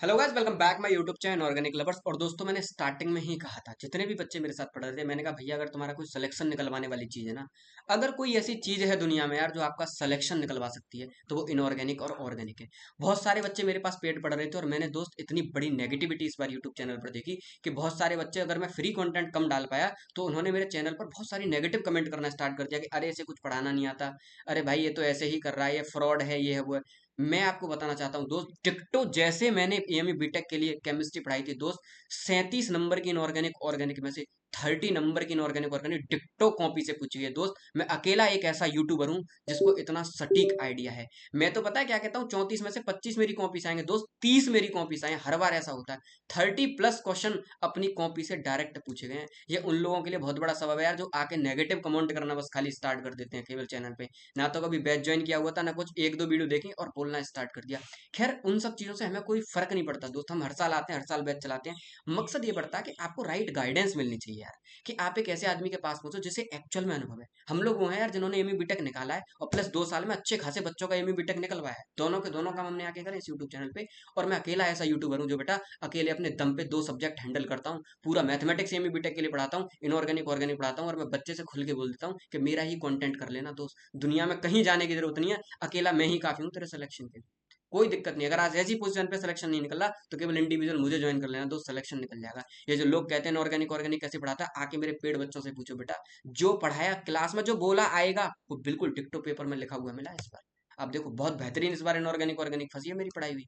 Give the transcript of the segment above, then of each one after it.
Hello guys, welcome back my YouTube channel organic lovers. और दोस्तों, मैंने स्टार्टिंग में ही कहा था, जितने भी बच्चे मेरे साथ पढ़ रहे थे, मैंने कहा भैया अगर तुम्हारा कोई सिलेक्शन निकलवाने वाली चीज है ना, अगर कोई ऐसी चीज है दुनिया में यार जो आपका सिलेक्शन निकलवा सकती है, तो वो इनऑर्गेनिक और ऑर्गेनिक है। बहुत सारे बच्चे मेरे पास पेड पढ़ रहे थे और मैंने दोस्त इतनी बड़ी नेगेटिविटी इस बार यूट्यूब चैनल पर देखी कि बहुत सारे बच्चे, अगर मैं फ्री कंटेंट कम डाल पाया तो उन्होंने मेरे चैनल पर बहुत सारी नेगेटिव कमेंट करना स्टार्ट कर दिया कि अरे इसे कुछ पढ़ाना नहीं आता, अरे भाई ये तो ऐसे ही कर रहा है, ये फ्रॉड है, ये है वो है। मैं आपको बताना चाहता हूँ दोस्त, डिक्टो जैसे मैंने एएमई बीटेक के लिए केमिस्ट्री पढ़ाई थी दोस्त, 37 नंबर की इनऑर्गेनिक ऑर्गेनिक में से 30 नंबर की इनऑर्गेनिक ऑर्गेनिक डिक्टो कॉपी से पूछी हुई है दोस्त। मैं अकेला एक ऐसा यूट्यूबर हूँ जिसको इतना सटीक आइडिया है। मैं तो पता है क्या कहता हूँ, 34 में से 25 मेरी कॉपी से आएंगे दोस्त, 30 मेरी कॉपी से आए, हर बार ऐसा होता है। 30+ क्वेश्चन अपनी कॉपी से डायरेक्ट पूछे गए हैं। ये उन लोगों के लिए बहुत बड़ा सबब है यार, जो आके नेगेटिव कमेंट करना बस खाली स्टार्ट कर देते हैं केवल चैनल पे। ना तो कभी बैच ज्वाइन किया हुआ था, ना कुछ, एक दो वीडियो देखी और बोलना स्टार्ट कर दिया। खैर, उन सब चीज़ों से हमें कोई फर्क नहीं पड़ता दोस्त, हम हर साल आते हैं, हर साल बैच चलाते हैं। मकसद ये पड़ता है कि आपको राइट गाइडेंस मिलनी चाहिए यार, कि आप एक ऐसे आदमी के पास पहुंचो जिसे एक्चुअल में अनुभव है। हम लोग वो हैं यार जिन्होंने एमई बीटेक निकाला है और प्लस 2 साल में अच्छे खासे बच्चों का एमई बीटेक निकलवाया है। दोनों के दोनों काम हमने आके करे इस यूट्यूब चैनल पे। और मैं अकेला ऐसा यूट्यूबर हूँ जो बेटा अकेले अपने दम पे 2 सब्जेक्ट हैंडल करता हूँ। पूरा मैथमेटिक्स एमई बीटेक के लिए पढ़ाता हूँ, इनऑर्गेनिक ऑर्गेनिक पढ़ाता हूँ, और मैं बच्चे से खुल के बोल देता हूँ कि मेरा ही कंटेंट कर लेना दोस्त, दुनिया में कहीं जाने की जरूरत नहीं है, अकेला मैं ही काफी हूँ तेरे सिलेक्शन के लिए। कोई दिक्कत नहीं, अगर आज ऐसी पोजीशन पे सिलेक्शन नहीं निकला तो केवल इंडिविजुअल मुझे ज्वाइन कर लेना दोस्त, सिलेक्शन निकल जाएगा। ये जो लोग कहते हैं ऑर्गेनिक ऑर्गेनिक कैसे पढ़ाता है, आके मेरे पेड़ बच्चों से पूछो बेटा, जो पढ़ाया क्लास में, जो बोला आएगा, वो बिल्कुल टिकटो पेपर में लिखा हुआ मिला है इस बार। आप देखो, बहुत बेहतरीन इस बार इनऑर्गेनिक ऑर्गेनिक फंसी है मेरी पढ़ाई हुई।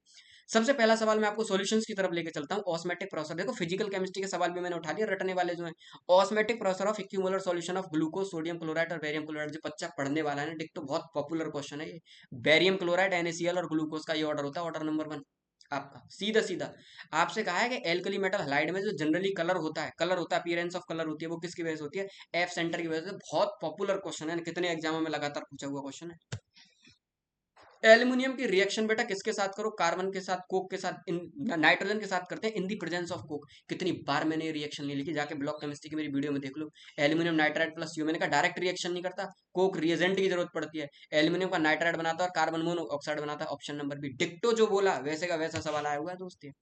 सबसे पहला सवाल मैं आपको सॉल्यूशंस की तरफ लेके चलता हूँ, ऑस्मेटिक प्रोसेस। देखो, फिजिकल केमिस्ट्री के सवाल भी मैंने उठा लिया, रटने वाले जो हैं। Osmotic process of equimolar solution of glucose, sodium chloride और बेरियम क्लोराइड, जो बच्चा पढ़ने वाला है ना, एक तो बहुत पॉपुलर क्वेश्चन है ये। बेरियम क्लोराइड, NaCl और ग्लूकोज का ये ऑर्डर होता है, ऑर्डर नंबर 1 आपका, सीधा सीधा। आपसे कहा है कि एल्कली मेटल हलाइड में जो जनरली कलर होता है, अपीयरेंस ऑफ कलर होती है, वो किसकी वजह से होती है? एफ सेंटर की वजह से। बहुत पॉपुलर क्वेश्चन है, कितने एग्जामों में लगातार पूछा हुआ क्वेश्चन है। एल्यूमिनियम की रिएक्शन बेटा किसके साथ करो? कार्बन के साथ, कोक के साथ, नाइट्रोजन के साथ करते हैं इन दी प्रेजेंस ऑफ कोक। कितनी बार मैंने ये रिएक्शन नहीं लिखी, जाके ब्लॉक केमिस्ट्री की मेरी वीडियो में देख लो। एल्यूमिनियम नाइट्राइड प्लस यू, मैंने कहा डायरेक्ट रिएक्शन नहीं करता, कोक रिएजेंट की जरूरत पड़ती है। एल्यूमिनियम का नाइट्राइड बनाता है और कार्बन मोनोऑक्साइड बनाता है, ऑप्शन नंबर 2 डिक्टो जो बोला वैसे का वैसा सवाल आया हुआ है दोस्त ये।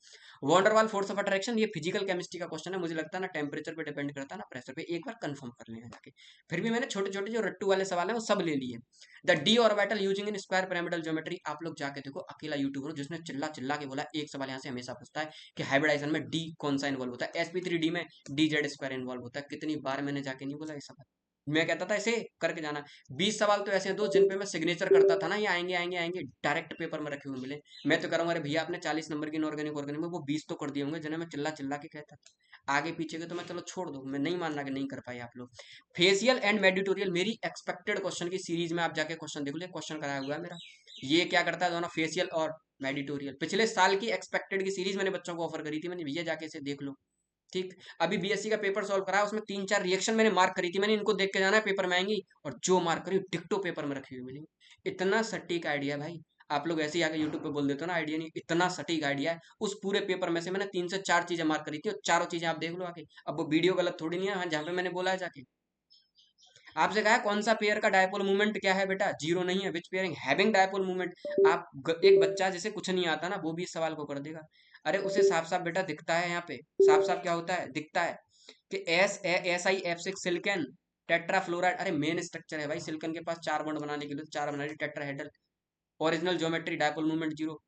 वॉन्डरवाल फोर्स ऑफ अट्रैक्शन, ये फिजिकल केमिस्ट्री का क्वेश्चन है, मुझे लगता है ना टेम्परेचर पे डिपेंड करता है ना प्रेशर पे, एक बार कंफर्म कर लेना जाके। फिर भी मैंने छोटे छोटे जो रट्टू वाले सवाल है वो सब ले लिए। The D orbital using in square pyramidal geometry, आप लोग जाके देखो, अकेला यूट्यूबर जिसने चिल्ला चिल्ला के बोला। एक सवाल यहाँ से हमेशा पूछता है कि हाइब्रिडाइजेशन में डी कौन सा इन्वॉल्व होता है? sp3d में dz² इन्वॉल्व होता है। कितनी बार मैंने जाके नहीं बोला ये सवाल, मैं कहता था इसे करके जाना। 20 सवाल तो ऐसे हैं दोस्त जिन पे मैं सिग्नेचर करता था ना, ये आएंगे आएंगे आएंगे, डायरेक्ट पेपर में रखे हुए मिले। मैं तो करूंगा, अरे भैया आपने 40 नंबर की इनऑर्गेनिक ऑर्गेनिक में वो 20 तो कर दिए होंगे जिन्हें मैं चिल्ला चिल्ला के कहता था। आगे पीछे के तो मैं चलो छोड़ दो, मैं नहीं मानना कि नहीं कर पाए आप लोग। फेशियल एंड मेडिटोरियल, मेरी एक्सपेक्टेड क्वेश्चन की सीरीज में आप जाके क्वेश्चन देख लो, क्वेश्चन कराया हुआ है मेरा। ये क्या करता है दोनों, फेशियल और मेडिटोरियल, पिछले साल की एक्सपेक्टेड की सीरीज मैंने बच्चों को ऑफर करी थी, मैंने भैया जाके इसे देख लो। ठीक, अभी बीएससी का पेपर सॉल्व करा, उसमें 3-4 रिएक्शन मैंने मार्क करी थी, मैंने इनको देख के जाना है, पेपर में आएंगी, और जो मार्क करी डिक्टो पेपर में रखी हुई मिली। इतना सटीक आइडिया भाई। आप लोग ऐसे ही आके यूट्यूब पे बोल देते हो ना आइडिया नहीं, इतना सटीक आइडिया है। उस पूरे पेपर में से मैंने 3 से 4 चीजें मार्क करी थी, और चारों चीजें आप देख लो आके। अब वो वीडियो गलत थोड़ी नहीं है, हाँ, जहाँ पे मैंने बोला है जाके। आपसे कहा है कौन सा पेयर का डायपोल मूवमेंट क्या है बेटा, जीरो नहीं है। विच पेयरिंग हैविंग डायपोल मूवमेंट। एक बच्चा जिसे कुछ नहीं आता ना, वो भी इस सवाल को कर देगा। अरे उसे साफ साफ बेटा दिखता है यहाँ पे, साफ साफ क्या होता है, दिखता है कि SiF6 सिलिकन टेट्राफ्लोराइड। अरे मेन स्ट्रक्चर है भाई सिलिकन के पास, 4 बॉन्ड बनाने के लिए 4 बना ली, tetrahedral. Original geometry dipole movement zero.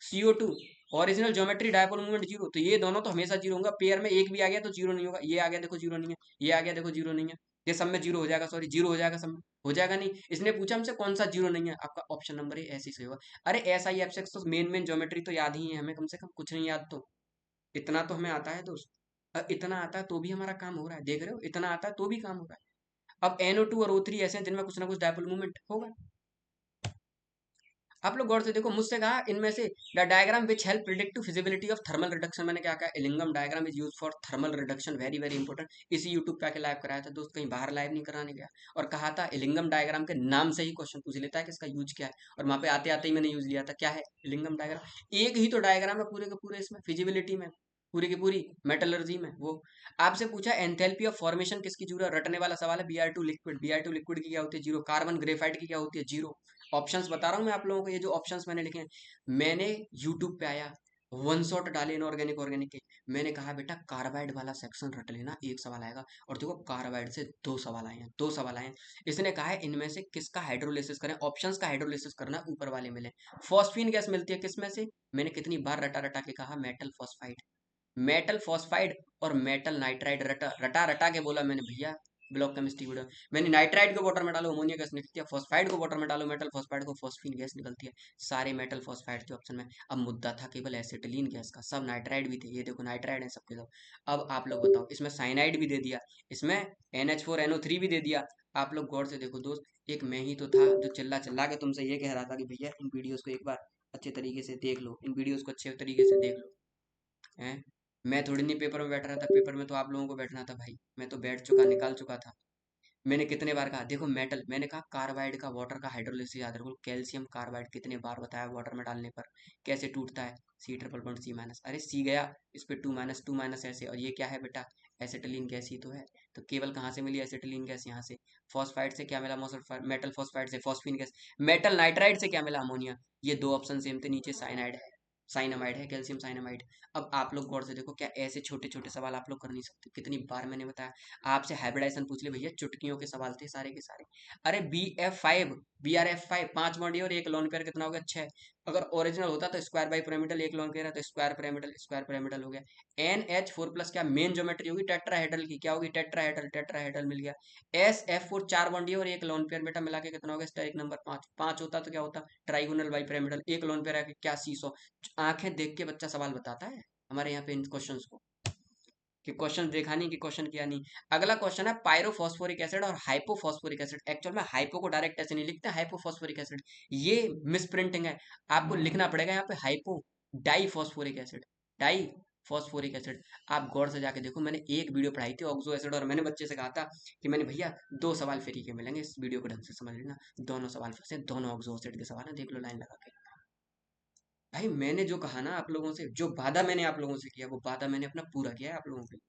CO2, original geometry dipole movement zero. तो ये दोनों तो हमेशा जीरो होगा, पेयर में एक भी आ गया तो जीरो नहीं होगा। ये आ गया देखो जीरो नहीं है, ये आ गया देखो जीरो नहीं है। ये सब में जीरो हो जाएगा, सॉरी जीरो हो जाएगा सब में। हो जाएगा नहीं, इसने पूछा हमसे कौन सा जीरो नहीं है, आपका ऑप्शन नंबर 1 ऐसे से होगा। अरे SiF6 तो मेन मेन ज्योमेट्री तो याद ही है हमें, कम से कम कुछ नहीं याद तो। इतना तो हमें आता है दोस्त। इतना आता है तो भी हमारा काम हो रहा है, देख रहे हो, इतना आता है तो भी काम हो रहा है। अब NO2 और O3 ऐसे हैं जिनमें कुछ ना कुछ डायपोल मूवमेंट होगा। आप लोग गौर से देखो, मुझसे कहा इनमें से the diagram which help predict feasibility of thermal reduction, मैंने क्या कहा, Ellingham diagram is use for thermal reduction, very very important. इसी यूट्यूब पे आके लाइव कराया था दोस्त, कहीं बाहर लाइव नहीं कराने गया। और कहा था एलिंगम डायग्राम के नाम से ही क्वेश्चन पूछ लेता है कि इसका यूज क्या है, और वहां पे आते आते ही मैंने यूज लिया था, क्या है एलिंगम डायग्राम। एक ही तो डायग्राम है पूरे के पूरे इसमें, फिजिबिलिटी में, पूरी की पूरी मेटलर्जी में। वो आपसे पूछा एंथैल्पी ऑफ फॉर्मेशन किसकी जीरो, रटने वाला सवाल है। Br2 लिक्विड, Br2 लिक्विड की क्या होती है, जीरो। कार्बन ग्रेफाइट की क्या होती है, जीरो। ऑप्शंस बता रहा हूँ मैं आप लोगों को, ये जो ऑप्शंस मैंने लिखे हैं, मैंने यूट्यूब पे आया, वन शॉट डाले इनऑर्गेनिक ऑर्गेनिक के। मैंने कहा बेटा कार्बाइड वाला सेक्शन रट लेना, एक सवाल आएगा। और देखो कार्बाइड से दो सवाल आए हैं, दो सवाल आए हैं। इसने कहा है इनमें से किसका हाइड्रोलिसिस करें, ऑप्शंस का हाइड्रोलिसिस करना है, ऊपर वाले मिले। फॉस्फीन गैस मिलती है किस में से? मैंने कितनी बार रटा रटा के कहा, मेटल फॉस्फाइड। मेटल फॉस्फाइड और मेटल नाइट्राइड, रटा रटा रटा के बोला मैंने भैया, ब्लॉक केमिस्ट्री वीडियो। मैंने नाइट्राइड को वाटर में डालो अमोनिया गैस निकलती है, फॉस्फाइड को वाटर में डालो मेटल फॉस्फाइड को फॉस्फीन गैस निकलती है। सारे मेटल फॉस्फाइड के ऑप्शन में। अब मुद्दा था केवल एसिटिलीन गैस का, सब नाइट्राइड भी थे, ये देखो नाइट्राइड है सबके सब। अब आप लोग बताओ, इसमें साइनाइड भी दे दिया, इसमें NH4NO3 भी दे दिया। आप लोग गौर से देखो दोस्त, एक मैं ही तो था जो चिल्ला चिल्ला के तुमसे ये कह रहा था कि भैया इन वीडियोस को एक बार अच्छे तरीके से देख लो, इन वीडियोस को अच्छे तरीके से देख लो। हैं? मैं थोड़ी नहीं पेपर में बैठ रहा था, पेपर में तो आप लोगों को बैठना था भाई, मैं तो बैठ चुका, निकाल चुका था। मैंने कितने बार कहा, देखो मेटल, मैंने कहा कार्बाइड का वाटर का हाइड्रोलिसिस याद रखो, कैल्शियम कार्बाइड कितने बार बताया वाटर में डालने पर कैसे टूटता है, C++C-, अरे सी गया, इस पे टू माइनस ऐसे, और ये क्या है बेटा, एसिटिलीन गैस ही तो है। तो केवल कहाँ से मिली एसिटिलीन गैस, यहाँ से। फॉस्फाइड से क्या मिला, मेटल फॉस्फाइड से फॉस्फीन गैस। मेटल नाइट्राइड से क्या मिला, अमोनिया। ये दो ऑप्शन सेम थे, नीचे साइनाइड है, साइनामाइड है, कैल्शियम साइनामाइड। अब आप लोग गौर से देखो, क्या ऐसे छोटे छोटे सवाल आप लोग कर नहीं सकते? कितनी बार मैंने बताया आपसे, हाइब्रिडाइजेशन पूछ ले भैया, चुटकियों के सवाल थे सारे के सारे। अरे BF5 5 बॉन्डी और एक लोन पेयर कितना हो गया, 6। अगर ओरिजिनल होता तो स्क्वायर बाई पिरामिडल, एक लोन पेयर है तो स्क्वायर पिरामिडल हो गया। NH4 प्लस क्या मेन ज्योमेट्री होगी टेट्राहेड्रल की, क्या होगी, टेट्राहेड्रल, टेट्राहेड्रल मिल गया। SF4 4 बॉन्डी और एक लोन पेयर बेटा मिला के कितना हो गया, स्टेरिक नंबर 5। 5 होता तो क्या होता, ट्राइगोनल बाई पिरामिडल, एक लोन पेयर है क्या, सीसो। आंखें देख के बच्चा सवाल बताता है हमारे यहाँ पे इन क्वेश्चंस को, कि क्वेश्चन देखा नहीं कि क्वेश्चन किया नहीं। अगला क्वेश्चन है पायरोफॉस्फोरिक एसिड और हाइपोफॉस्फोरिक एसिड। एक्चुअल में हाइपो को डायरेक्ट ऐसे नहीं लिखते, हाइपोफॉस्फोरिक एसिड, ये मिस प्रिंटिंग है। आपको लिखना पड़ेगा यहाँ पे hypo diphosphoric acid, diphosphoric acid. आप गौर से जाके देखो, मैंने एक वीडियो पढ़ाई थी ऑक्सो एसिड, और मैंने बच्चे से कहा था कि मैंने भैया दो सवाल फ्री के मिलेंगे, इस वीडियो को ढंग से समझ लेना, दोनों सवाल फंसे, दोनों ऑक्सो एसिड के सवाल है, देख लो लाइन लगा के। भाई मैंने जो कहा ना आप लोगों से, जो वादा मैंने आप लोगों से किया, वो वादा मैंने अपना पूरा किया है आप लोगों के लिए।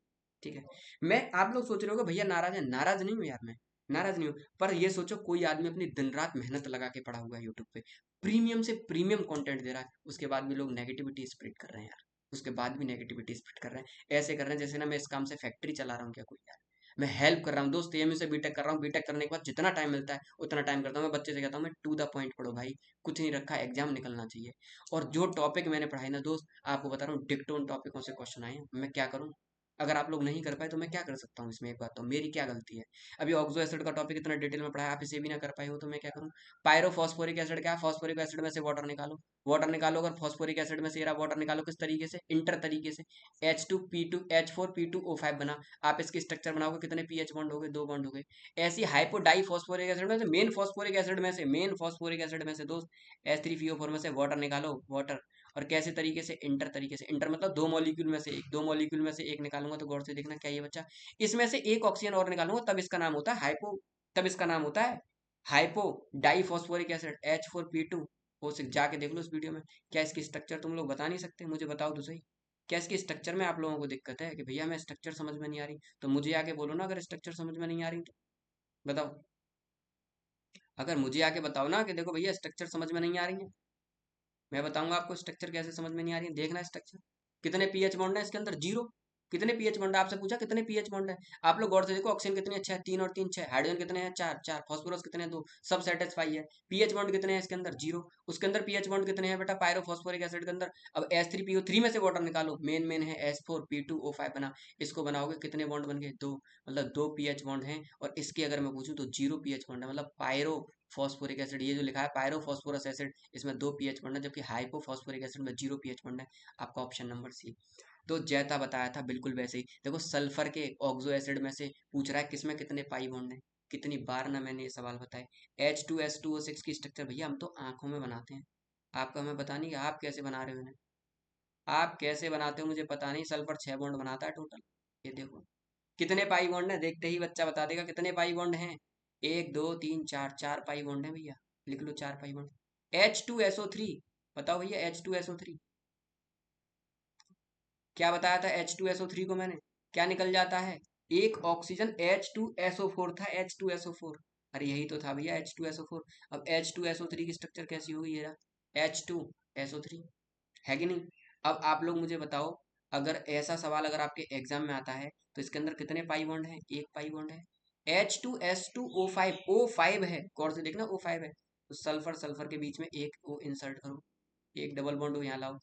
ठीक है। मैं, आप लोग सोच रहे हो भैया नाराज है, नाराज नहीं हूँ यार मैं, नाराज नहीं हूँ। पर ये सोचो कोई आदमी अपनी दिन रात मेहनत लगा के पढ़ा हुआ है यूट्यूब पे, प्रीमियम से प्रीमियम कंटेंट दे रहा है, उसके बाद भी लोग नेगेटिविटी स्प्रेड कर रहे हैं यार, उसके बाद भी नेगेटिविटी स्प्रेड कर रहे हैं, ऐसे कर रहे हैं जैसे ना मैं इस काम से फैक्ट्री चला रहा हूँ क्या कोई यार। मैं हेल्प कर रहा हूँ दोस्त, AMU से बीटेक कर रहा हूँ, बीटेक करने के बाद जितना टाइम मिलता है उतना टाइम करता हूँ। मैं बच्चे से कहता हूँ मैं टू द पॉइंट पढ़ो भाई, कुछ नहीं रखा, एग्जाम निकलना चाहिए। और जो टॉपिक मैंने पढ़ाई ना दोस्त, आपको बता रहा हूँ डिक्टोन टॉपिकों से क्वेश्चन आए हैं, मैं क्या करूँ। अगर आप लोग नहीं कर पाए तो मैं क्या कर सकता हूँ इसमें, एक बात तो मेरी क्या गलती है। अभी ऑक्सो एसिड का टॉपिक इतना डिटेल में पढ़ाया, आप इसे भी ना कर पाए हो तो मैं क्या करूँ। पायरोफॉस्फोरिक एसिड क्या है, फॉस्फोरिक एसिड में से वाटर निकालो, वाटर निकालो, अगर फॉस्फोरिक एसिड में से ये रहा वाटर निकालो, किस तरीके से, इंटर तरीके से। H2P2H4P2O5 बना। आप इसकी स्ट्रक्चर बनाओगे, कितने पीएच बॉन्ड हो गए, दो बॉन्ड हो गए। ऐसी हाइपोडाई फॉस्फोरिक एसिड में से, मेन फॉस्फोरिक एसिड में से, मेन फॉस्फोरिक एसिड में से दोस्त H3PO4 में से वाटर निकालो, वाटर। और कैसे तरीके से, इंटर तरीके से, इंटर मतलब दो मॉलिक्यूल में से एक, दो मॉलिक्यूल में से एक निकालूंगा, तो गौर से देखना क्या ये बच्चा, इसमें से एक ऑक्सीजन और निकालूंगा, तब इसका नाम होता है हाइपो, तब इसका नाम होता है हाइपो डाईफॉस्फोरिक एसिड H4P2O6। जाके देख लो उस वीडियो में। क्या इसकी स्ट्रक्चर तुम लोग बता नहीं सकते, मुझे बताओ तो सही। क्या इसकी स्ट्रक्चर में आप लोगों को दिक्कत है कि भैया मैं स्ट्रक्चर समझ में नहीं आ रही, तो मुझे आके बोलो ना, अगर स्ट्रक्चर समझ में नहीं आ रही तो बताओ। अगर मुझे आके बताओ ना कि देखो भैया स्ट्रक्चर समझ में नहीं आ रही है, मैं बताऊंगा आपको स्ट्रक्चर कैसे समझ में नहीं आ रही है, देखना स्ट्रक्चर। कितने पीएच बॉन्ड है इसके अंदर, जीरो। कितने पीएच बॉन्ड है, आपसे पूछा कितने पीएच बॉन्ड है। आप लोग गौर से देखो, ऑक्सीजन कितनी अच्छा है, 3 और 3 6, हाइड्रोजन कितने हैं, 4 4, फॉस्फोरस कितने हैं, 2, सब सेटिस्फाई है। पीएच बॉन्ड कितने हैं इसके अंदर, जीरो। उसके अंदर पीएच बॉन्ड कितने हैं बेटा, पायरोफॉस्फोरिक एसिड के अंदर। अब H3PO3 में से वाटर निकालो, मेन मेन है H4P2O5 बना, इसको बनाओगे कितने बॉन्ड बन गए, दो, मतलब दो पीएच बॉन्ड हैं। और इसके अगर मैं पूछूं तो जीरो पीएच बॉन्ड है, मतलब पायरो फॉस्फोरिक एसिड, ये जो लिखा है पायरोफॉस्फोरस एसिड, इसमें दो पीएच बॉन्ड है, जबकि हाइपोफॉस्फोरिक एसिड में जीरो पीएच बॉन्ड है। आपका ऑप्शन नंबर सी। तो जैसा बताया था बिल्कुल वैसे ही देखो, सल्फर के ऑक्सो एसिड में से पूछ रहा है किसमें कितने पाई बॉन्ड है। कितनी बार ना मैंने ये सवाल बताए। H2S2O6 की स्ट्रक्चर भैया हम तो आंखों में बनाते हैं, आपको हमें पता नहीं कि आप कैसे बना रहे हो इन्हें। आप कैसे बनाते हो मुझे पता नहीं, सल्फर 6 बॉन्ड बनाता है टोटल। ये देखो कितने पाई बॉन्ड है, देखते ही बच्चा बता देगा कितने पाई बॉन्ड हैं। 1 2 3 4, 4 पाई बॉन्ड है भैया, लिख लो 4 पाई बॉन्ड। H2SO3, बताओ भैया H2SO3 क्या बताया था, H2SO3 को मैंने, क्या निकल जाता है, एक ऑक्सीजन, H2SO4 था, H2SO4। अरे यही तो था भैया H2SO4। अब H2SO3 की स्ट्रक्चर कैसी होगी, ये रहा H2SO3, है कि नहीं। अब आप लोग मुझे बताओ, अगर ऐसा सवाल अगर आपके एग्जाम में आता है तो इसके अंदर कितने पाई बॉन्ड है? एक पाई बॉन्ड है। H2S2O5, O5 है, गौर से देखना O5 है, तो सल्फर सल्फर के बीच में एक O इंसर्ट करो, एक डबल बॉन्ड यहाँ लाओ,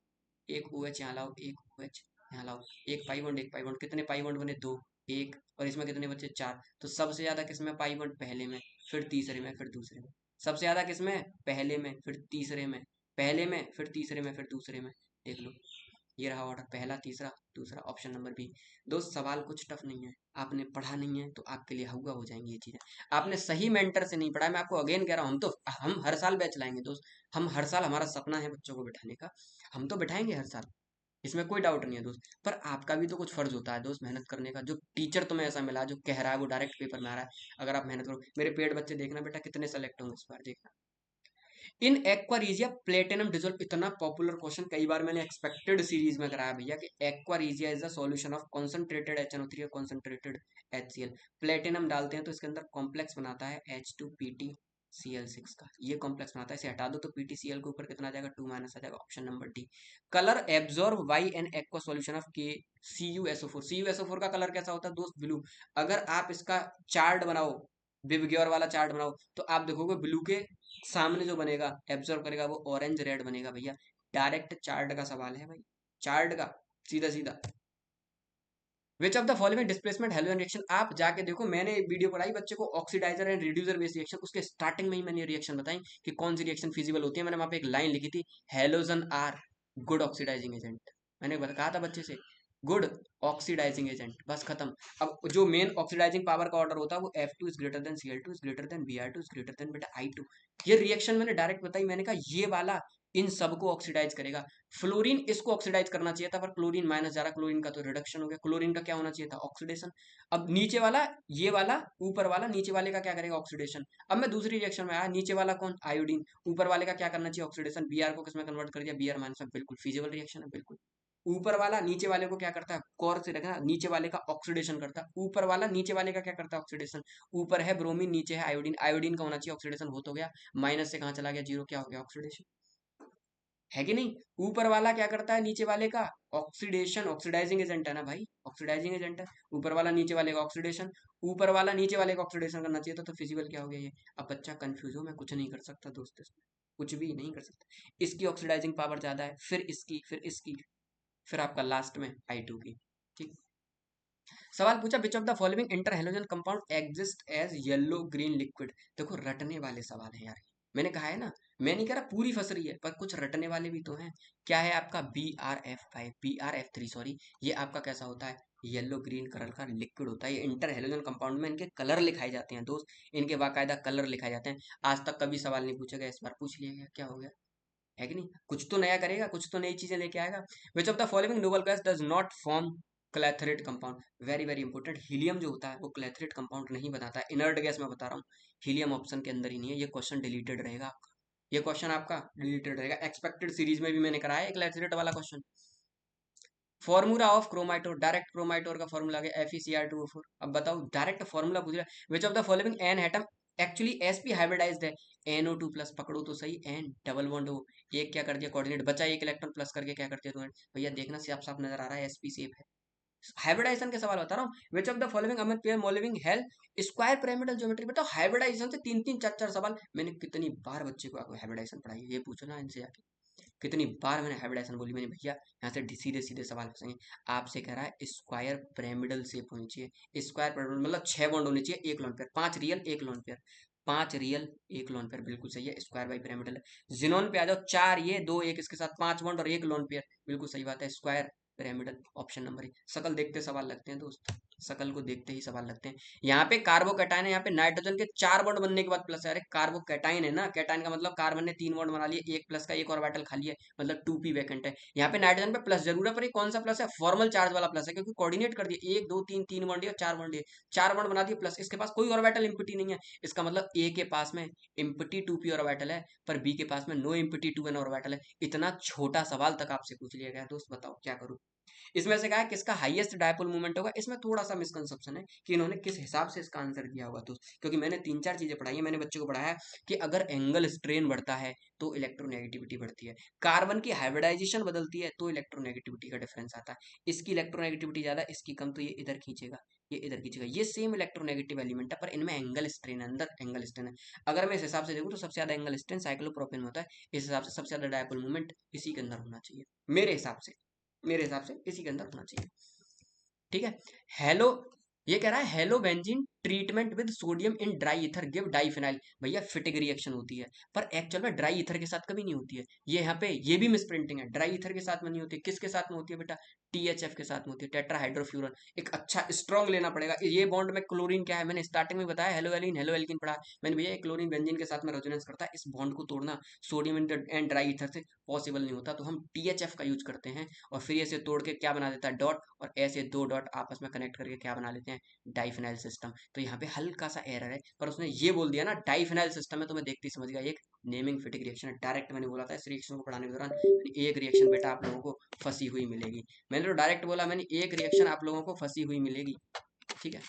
एक OH यहाँ लाओ, एक OH यहाँ लाओ, एक पाई बॉन्ड, एक पाई बॉन्ड, कितने पाई बॉन्ड बने? दो। एक, और इसमें कितने बचे? चार। तो सबसे ज्यादा किसमें पाई बॉन्ड? पहले में, फिर तीसरे में, फिर दूसरे में। सबसे ज्यादा किसमें? पहले में, फिर तीसरे में, पहले में, फिर तीसरे में, फिर दूसरे में। देख लो, ये रहा ऑर्डर, पहला, तीसरा, दूसरा, ऑप्शन नंबर बी। दोस्त सवाल कुछ टफ नहीं है, आपने पढ़ा नहीं है तो आपके लिए हौगा हो जाएंगी ये चीजें। आपने सही मेंटर से नहीं पढ़ा है, मैं आपको अगेन कह रहा हूँ। हम हर साल बैच लाएंगे दोस्त, हम हर साल, हमारा सपना है बच्चों को बिठाने का, हम तो बिठाएंगे हर साल, इसमें कोई डाउट नहीं है दोस्त। पर आपका भी तो कुछ फर्ज होता है दोस्त मेहनत करने का। जो टीचर तुम्हें ऐसा मिला, जो कह रहा है वो डायरेक्ट पेपर में आ रहा है, अगर आप मेहनत करो, मेरे पेड़ बच्चे देखना बेटा कितने सेलेक्ट होंगे इस बार, देखना। इन एक्वारीजिया प्लेटिनम डिजोल्व, इतना पॉपुलर क्वेश्चन, कई बार मैंने एक्सपेक्टेड सीरीज में कराया भैया कि aqua regia is the solution of concentrated HNO3 और कॉन्सेंट्रेटेड HCl। प्लेटिनम डालते हैं तो इसके अंदर कॉम्प्लेक्स बनाता है H2PtCl6 का, ये कॉम्प्लेक्स बनाता है, इसे हटा दो तो PtCl के ऊपर कितना आ जाएगा? 2 माइनस आ जाएगा, option number D. Colour absorb by an aqua solution of के CuSO4। CuSO4 का कलर कैसा होता है दोस्त? ब्लू। अगर आप इसका चार्ट बनाओ, विबग्योर वाला चार्ट बनाओ, तो आप देखोगे ब्लू के सामने जो बनेगा, एब्जॉर्ब करेगा, वो ऑरेंज रेड बनेगा भैया। डायरेक्ट चार्ट का सवाल है भाई, चार्ट का, सीधा सीधा। Which of the following displacement halogen reaction, आप जाके देखो, मैंने एक वीडियो पढ़ाई बच्चे को, oxidiser and reducer base reaction, उसके स्टार्टिंग में ही मैंने रिएक्शन बताई कि कौन सी रिएक्शन फिजिबल होती है। मैंने वहां पे एक लाइन लिखी थी, halogen are good oxidising agent. मैंने कहा था बच्चे से, गुड ऑक्सीडाइजिंग एजेंट, बस खत्म। अब जो मेन ऑक्सीडाइजिंग पावर का ऑर्डर होता है वो F2 is greater than Cl2 is greater than Br2 is greater than बेटा I2। ये रिएक्शन मैंने डायरेक्ट बताई, मैंने कहा ये वाला इन सबको ऑक्सीडाइज करेगा। फ्लोरीन इसको ऑक्सीडाइज करना चाहिए था, पर क्लोरीन माइनस जा रहा, क्लोरीन का तो रिडक्शन हो गया, क्लोरीन का क्या होना चाहिए था? ऑक्सीडेशन। अब नीचे वाला, ये वाला, ऊपर वाला, नीचे वाले का क्या करेगा? ऑक्सीडेशन। अब मैं दूसरी रिएक्शन में आया, नीचे वाला कौन? आयोडीन, ऊपर वाले का क्या करना चाहिए? ऑक्सीडेशन। Br को किसमें कन्वर्ट कर दिया? Br माइनस में, बिल्कुल फिजिबल रिएक्शन है, बिल्कुल। ऊपर वाला नीचे वाले को क्या करता है? कौर से रखना, नीचे वाले का ऑक्सीडेशन करता है। ऊपर वाला नीचे वाले का क्या करता है? ऑक्सीडेशन। ऊपर है ब्रोमीन, नीचे है आयोडीन, आयोडीन का होना चाहिए ऑक्सीडेशन, हो तो गया, माइनस से कहाँ चला गया? जीरो, क्या हो गया? ऑक्सीडेशन, है कि नहीं? ऊपर वाला क्या करता है? नीचे वाले का ऑक्सीडेशन, ऑक्सीडाइजिंग एजेंट है ना भाई, ऑक्सीडाइजिंग एजेंट है। ऊपर वाला नीचे वाले का ऑक्सीडेशन, ऊपर वाला नीचे वाले का ऑक्सीडेशन करना चाहिए था, तो फिजिकल क्या हो गया ये? अब बच्चा कंफ्यूज हो, मैं कुछ नहीं कर सकता दोस्त इसमें, कुछ भी नहीं कर सकता। इसकी ऑक्सीडाइजिंग पावर ज्यादा है, फिर इसकी, फिर इसकी, फिर आपका लास्ट में I2 की। ठीक। सवाल पूछा, which of the following interhalogen compound exist as yellow green liquid. देखो रटने वाले सवाल है यार, मैंने कहा है ना, मैं नहीं कह रहा पूरी फंस रही है, पर कुछ रटने वाले भी तो हैं। क्या है आपका? BrF5, BrF3 सॉरी, ये आपका कैसा होता है? येलो ग्रीन कलर का लिक्विड होता है। ये इंटर हेलोजन कंपाउंड में इनके कलर लिखाए जाते हैं दोस्त, इनके बाकायदा कलर लिखाए जाते हैं। आज तक कभी सवाल नहीं पूछा गया, इस बार पूछ लिया गया, क्या हो गया? है कि नहीं? कुछ तो नया करेगा, कुछ तो नई चीजें लेके आएगा। विच of the following noble gas does not form clathrate compound. Very very important, helium जो होता है वो क्लैथरेट कंपाउंड नहीं बनाता है, इनर्ट गैस में बता रहा हूँ, हीलियम ऑप्शन के अंदर ही नहीं है। ये क्वेश्चन डिलीटेड रहेगा आपका, ये क्वेश्चन आपका डिलीटेड रहेगा। एक्सपेक्टेड सीरीज में भी मैंने कराया है क्लैथरेट वाला क्वेश्चन। फॉर्मूला ऑफ क्रोमाइटोर, डायरेक्ट क्रोमाइटोर का फॉर्मूला आ गया FeCr2O4। अब बताओ, डायरेक्ट फॉर्मूला पूछ रहा है, which of the following an atom actually sp hybridised है? NO2 प्लस, पकड़ो तो सही, एन डबल बॉन्ड हो, एक क्या कर दिया? कोऑर्डिनेट बचा, एक इलेक्ट्रॉन प्लस करके क्या करते हैं? तो भैया देखना साफ साफ नजर आ रहा है, sp सेफ है। हाइब्रिडाइजेशन के सवाल बता रहा हूँ। Which of the following among pair molecule having हेल स्क्वायर पिरामिडल ज्योमेट्री। बताओ हाइब्रिडाइजेशन से तीन तीन चार चार सवाल, मैंने कितनी बार बच्चे को हाइब्रिडाइजेशन पढ़ाई है, ये पूछो ना इनसे आके, कितनी बार मैंने हाइब्रिडाइजेशन बोली मैंने भैया, यहाँ से सीधे सीधे सवाल फंसेंगे। आपसे कह रहा है स्क्वायर पिरामिडल शेप होनी चाहिए, स्क्वायर पिरामिडल मतलब 6 बॉन्ड होने चाहिए, एक लोन पेयर, 5 रियल एक लोन पेयर, 5 रियल एक लोन पेयर, बिल्कुल सही है, स्क्वायर बाई पिरामिडल है। जिनोन पे आ जाओ, 4 ये 2 एक इसके साथ, 5 बॉन्ड और एक लोन पेयर, बिल्कुल सही बात है, square pyramidal, option number A. शकल देखते सवाल लगते हैं दोस्त, शकल को देखते ही सवाल लगते हैं। यहाँ पे कार्बोकैटायन है, यहाँ पे नाइट्रोजन के 4 बॉन्ड बनने के बाद प्लस है, अरे कार्बोकैटायन है ना, कैटायन का मतलब कार्बन ने 3 बॉन्ड बना लिए, एक प्लस का एक ऑर्बिटल खाली है, मतलब 2p वैकेंट है। यहाँ पे नाइट्रोजन पे प्लस जरूर है, पर ये कौन सा प्लस है? फॉर्मल चार्ज वाला प्लस है, क्योंकि कोऑर्डिनेट कर दिए, 1 2 3 3 बॉन्ड दिया, 4 बॉन्ड दिए, 4 बॉन्ड बना दिए प्लस, इसके पास कोई ऑर्बिटल इम्पिटी नहीं है, इसका मतलब ए के पास में इम्पिटी 2p ऑर्बिटल है, पर बी के पास में नो इम्पिटी 2n ऑर्बिटल है। इतना छोटा सवाल तक आपसे पूछ लिया गया दोस्त, बताओ क्या करूं? इसमें से कहा है किसका हाईएस्ट डायपोल मोमेंट होगा। इसमें थोड़ा सा मिसकंसेप्शन है कि इन्होंने किस हिसाब से इसका आंसर दिया होगा। तो क्योंकि मैंने तीन चार चीजें पढ़ाई है, मैंने बच्चों को पढ़ाया है कि अगर एंगल स्ट्रेन बढ़ता है तो इलेक्ट्रोनेगेटिविटी बढ़ती है, कार्बन की हाइब्रिडाइजेशन बदलती है तो इलेक्ट्रोनेगेटिविटी का डिफरेंस आता है। इसकी इलेक्ट्रोनेगेटिविटी ज्यादा, इसकी कम, तो ये इधर खींचेगा, ये इधर खींचेगा। ये सेम इलेक्ट्रोनेगेटिव एलिमेंट है पर इनमें एंगल स्ट्रेन है, अंदर एंगल स्ट्रेन है। अगर मैं इस हिसाब से देखूँ तो सबसे ज्यादा एंगल स्ट्रेन साइक्लोप्रोपेन में होता है। इस हिसाब से सबसे ज्यादा डायपोल मूवमेंट इसी के अंदर होना चाहिए, मेरे हिसाब से, मेरे हिसाब से इसी के अंदर होना चाहिए। ठीक है। हेलो, ये कह रहा है hello benzene treatment with sodium in dry ether give diphenyl. भैया फिटिक रिएक्शन होती है पर एक्चुअल में ड्राई ईथर के साथ कभी नहीं होती है। ये यहाँ पे ये भी मिस प्रिंटिंग है, ड्राई ईथर के साथ में नहीं होती है। किसके साथ में होती है बेटा? टीएचएफ के साथ में होती है, टेट्राहाइड्रोफ्यूरन। एक अच्छा स्ट्रॉन्ग लेना पड़ेगा। ये बॉन्ड में क्लोरीन क्या है, मैंने स्टार्टिंग में बताया, हेलो एलिन हेलो एल्किन पढ़ा मैंने भैया। क्लोरीन बेंजीन के साथ में रेजोनेंस करता है, इस बॉन्ड को तोड़ना सोडियम एंड ड्राई ईथर से पॉसिबल नहीं होता, तो हम टीएचएफ का यूज करते हैं। और फिर ऐसे तोड़ के क्या बना देता है, डॉट, और ऐसे दो डॉट आपस में कनेक्ट करके क्या बना लेते हैं, डाइफिनाइल सिस्टम। तो यहाँ पे हल्का सा एरर है पर उसने ये बोल दिया ना डाइफिनाइल सिस्टम है, तो मैं देखते ही समझ गया एक नेमिंग फिटिक रिएक्शन है। डायरेक्ट मैंने बोला था इस रिएक्शन को पढ़ाने के दौरान, एक रिएक्शन बेटा आप लोगों को फंसी हुई मिलेगी। मैंने तो डायरेक्ट बोला, मैंने एक रिएक्शन आप लोगों को फंसी हुई मिलेगी। ठीक है,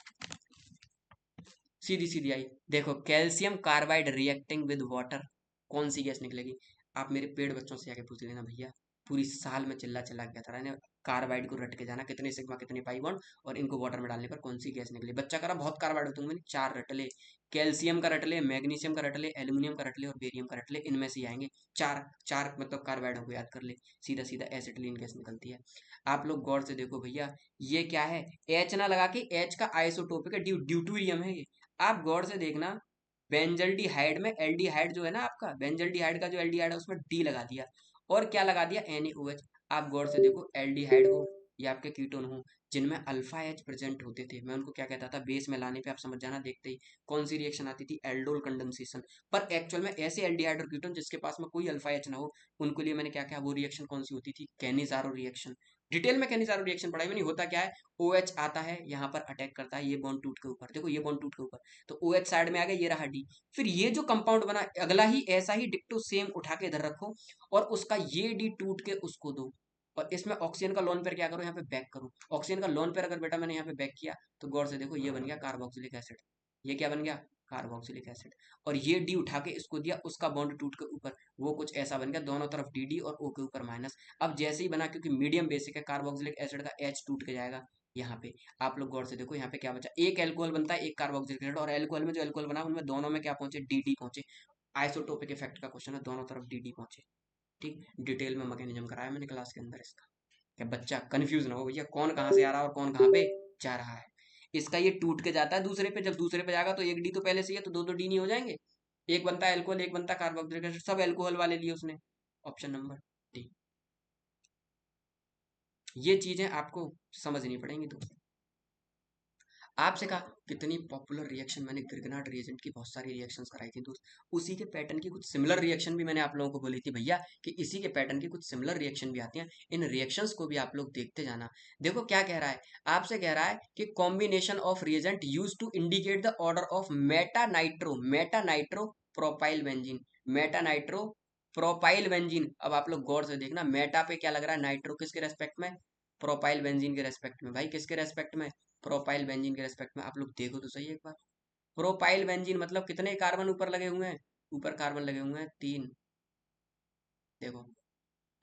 सीधी सीधी आई। देखो, calcium carbide reacting with water, कौन सी गैस निकलेगी? आप मेरे पेड़ बच्चों से आके पूछ लेना भैया, पूरी साल में चिल्ला चिल्ला के आता रहा, कार्बाइड को रट के जाना कितने सिग्मा कितने पाई बॉन्ड, और इनको वाटर में डालने पर कौन सी गैस निकली। बच्चा कह रहा बहुत कार्बाइड होते होंगे, चार रट ले। कैल्शियम का रट ले, मैग्नीशियम का रट ले, एल्यूमिनियम का रट ले और बेरियम का रट ले, इनमें से ही आएंगे चार। चार मतलब कार्बाइडों को याद कर ले, सीधा सीधा एसिटिलीन गैस निकलती है। आप लोग गौर से देखो भैया, ये क्या है, एच ना लगा के, एच का आइसोटोपिक है, ड्यूटूरियम है ये। आप गौर से देखना, बेंजल्डिहाइड में एल्डिहाइड जो है ना आपका, बेंजल्डिहाइड का जो एल्डिहाइड है उसमें डी लगा दिया और क्या लगा दिया, NaOH। आप गौर से देखो, एल्डिहाइड हो या आपके कीटोन हो जिनमें अल्फा एच प्रेजेंट होते थे, मैं उनको क्या कहता था, बेस में लाने पे आप समझ जाना देखते ही कौन सी रिएक्शन आती थी, एल्डोल कंडेंसेशन। पर एक्चुअल में ऐसे एल्डिहाइड और कीटोन जिसके पास में कोई अल्फा एच ना हो, उनके लिए मैंने क्या क्या वो रिएक्शन कौन सी होती थी, कैनिजारो रिएक्शन। डिटेल में कैनिजारो रिएक्शन पढ़ाई मैंने। होता क्या है, OH आता है यहाँ पर अटैक करता है, ये बॉन्ड टूट के ऊपर, देखो ये बॉन्ड टूट के ऊपर, तो OH साइड में आ गया, ये रहा डी। फिर ये जो कंपाउंड बना अगला ही ऐसा ही डिक्टो सेम उठा के इधर रखो और उसका ये डी टूट के उसको दो, और इसमें ऑक्सीजन का लोन पेयर क्या करो, यहाँ पे बैक करो। ऑक्सीजन का लोन पेयर अगर बेटा मैंने यहाँ पे बैक किया तो गौर से देखो, ये बन गया कार्बोक्सिलिक एसिड। ये क्या बन गया, कार्बोक्सिलिक एसिड। और ये डी उठा के इसको दिया, उसका बॉन्ड टूट के ऊपर वो कुछ ऐसा बन गया, दोनों तरफ डी डी और ओ के ऊपर माइनस। अब जैसे ही बना, क्योंकि मीडियम बेसिक है, कार्बोक्सिलिक एसिड का एच टूट के जाएगा यहाँ पे। आप लोग गौर से देखो, यहाँ पे क्या बचा, एक एल्कोहल बनता है, एक कार्बोक्सिलिक एसिड, और एल्कोहल में जो एल्कोहल बना उनमें दोनों में क्या पहुंचे, डी डी पहुंचे। आइसोटोपिक इफेक्ट का क्वेश्चन है, दोनों तरफ डी डी पहुंचे। ठीक, डिटेल में मैकेनिज्म कराया मैंने क्लास के अंदर इसका, क्या बच्चा कंफ्यूज ना हो भैया कौन कहाँ से आ रहा है और कौन कहाँ पे जा रहा है। इसका ये टूट के जाता है दूसरे पे, जब दूसरे पे जाएगा तो एक डी तो पहले से ही है, तो दो दो डी नहीं हो जाएंगे, एक बनता है एल्कोहल, एक बनता है कार्बोक्सिलिक एसिड, सब एल्कोहल वाले लिए उसने, ऑप्शन नंबर डी। ये चीजें आपको समझनी पड़ेंगी। तो आपसे कहा कितनी पॉपुलर रिएक्शन, मैंने ग्रिगनार्ड रिएजेंट की बहुत सारी रिएक्शंस कराई थी दोस्त, उसी के पैटर्न की कुछ सिमिलर रिएक्शन भी मैंने आप लोगों को बोली थी भैया कि इसी के पैटर्न की कुछ सिमिलर रिएक्शन भी आती हैं। इन रिएक्शंस को भी आप लोग देखते जाना। देखो क्या कह रहा है, आपसे कह रहा है कि combination of reagent use to indicate the order of meta nitro propyl benzene, meta nitro propyl benzene. अब आप लोग गौर से देखना, मेटा पे क्या लग रहा है, नाइट्रो किसके रेस्पेक्ट में, प्रोपाइल बेंजीन के रेस्पेक्ट में। भाई किसके रेस्पेक्ट में, प्रोपाइल बेंजीन के रेस्पेक्ट में। आप लोग देखो तो सही एक बार, प्रोपाइल बेंजीन मतलब कितने कार्बन ऊपर लगे हुए हैं, ऊपर कार्बन लगे हुए हैं 3, देखो।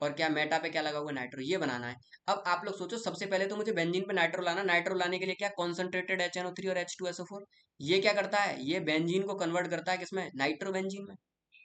और क्या मेटा पे क्या लगा हुआ है, नाइट्रो, ये बनाना है। अब आप लोग सोचो, सबसे पहले तो मुझे बेंजीन पे नाइट्रो लाना, नाइट्रो लाने के लिए क्या, कॉन्सेंट्रेटेड HNO3 और H2SO4। ये क्या करता है, ये बेंजीन को कन्वर्ट करता है किसमें, नाइट्रो बेंजीन में।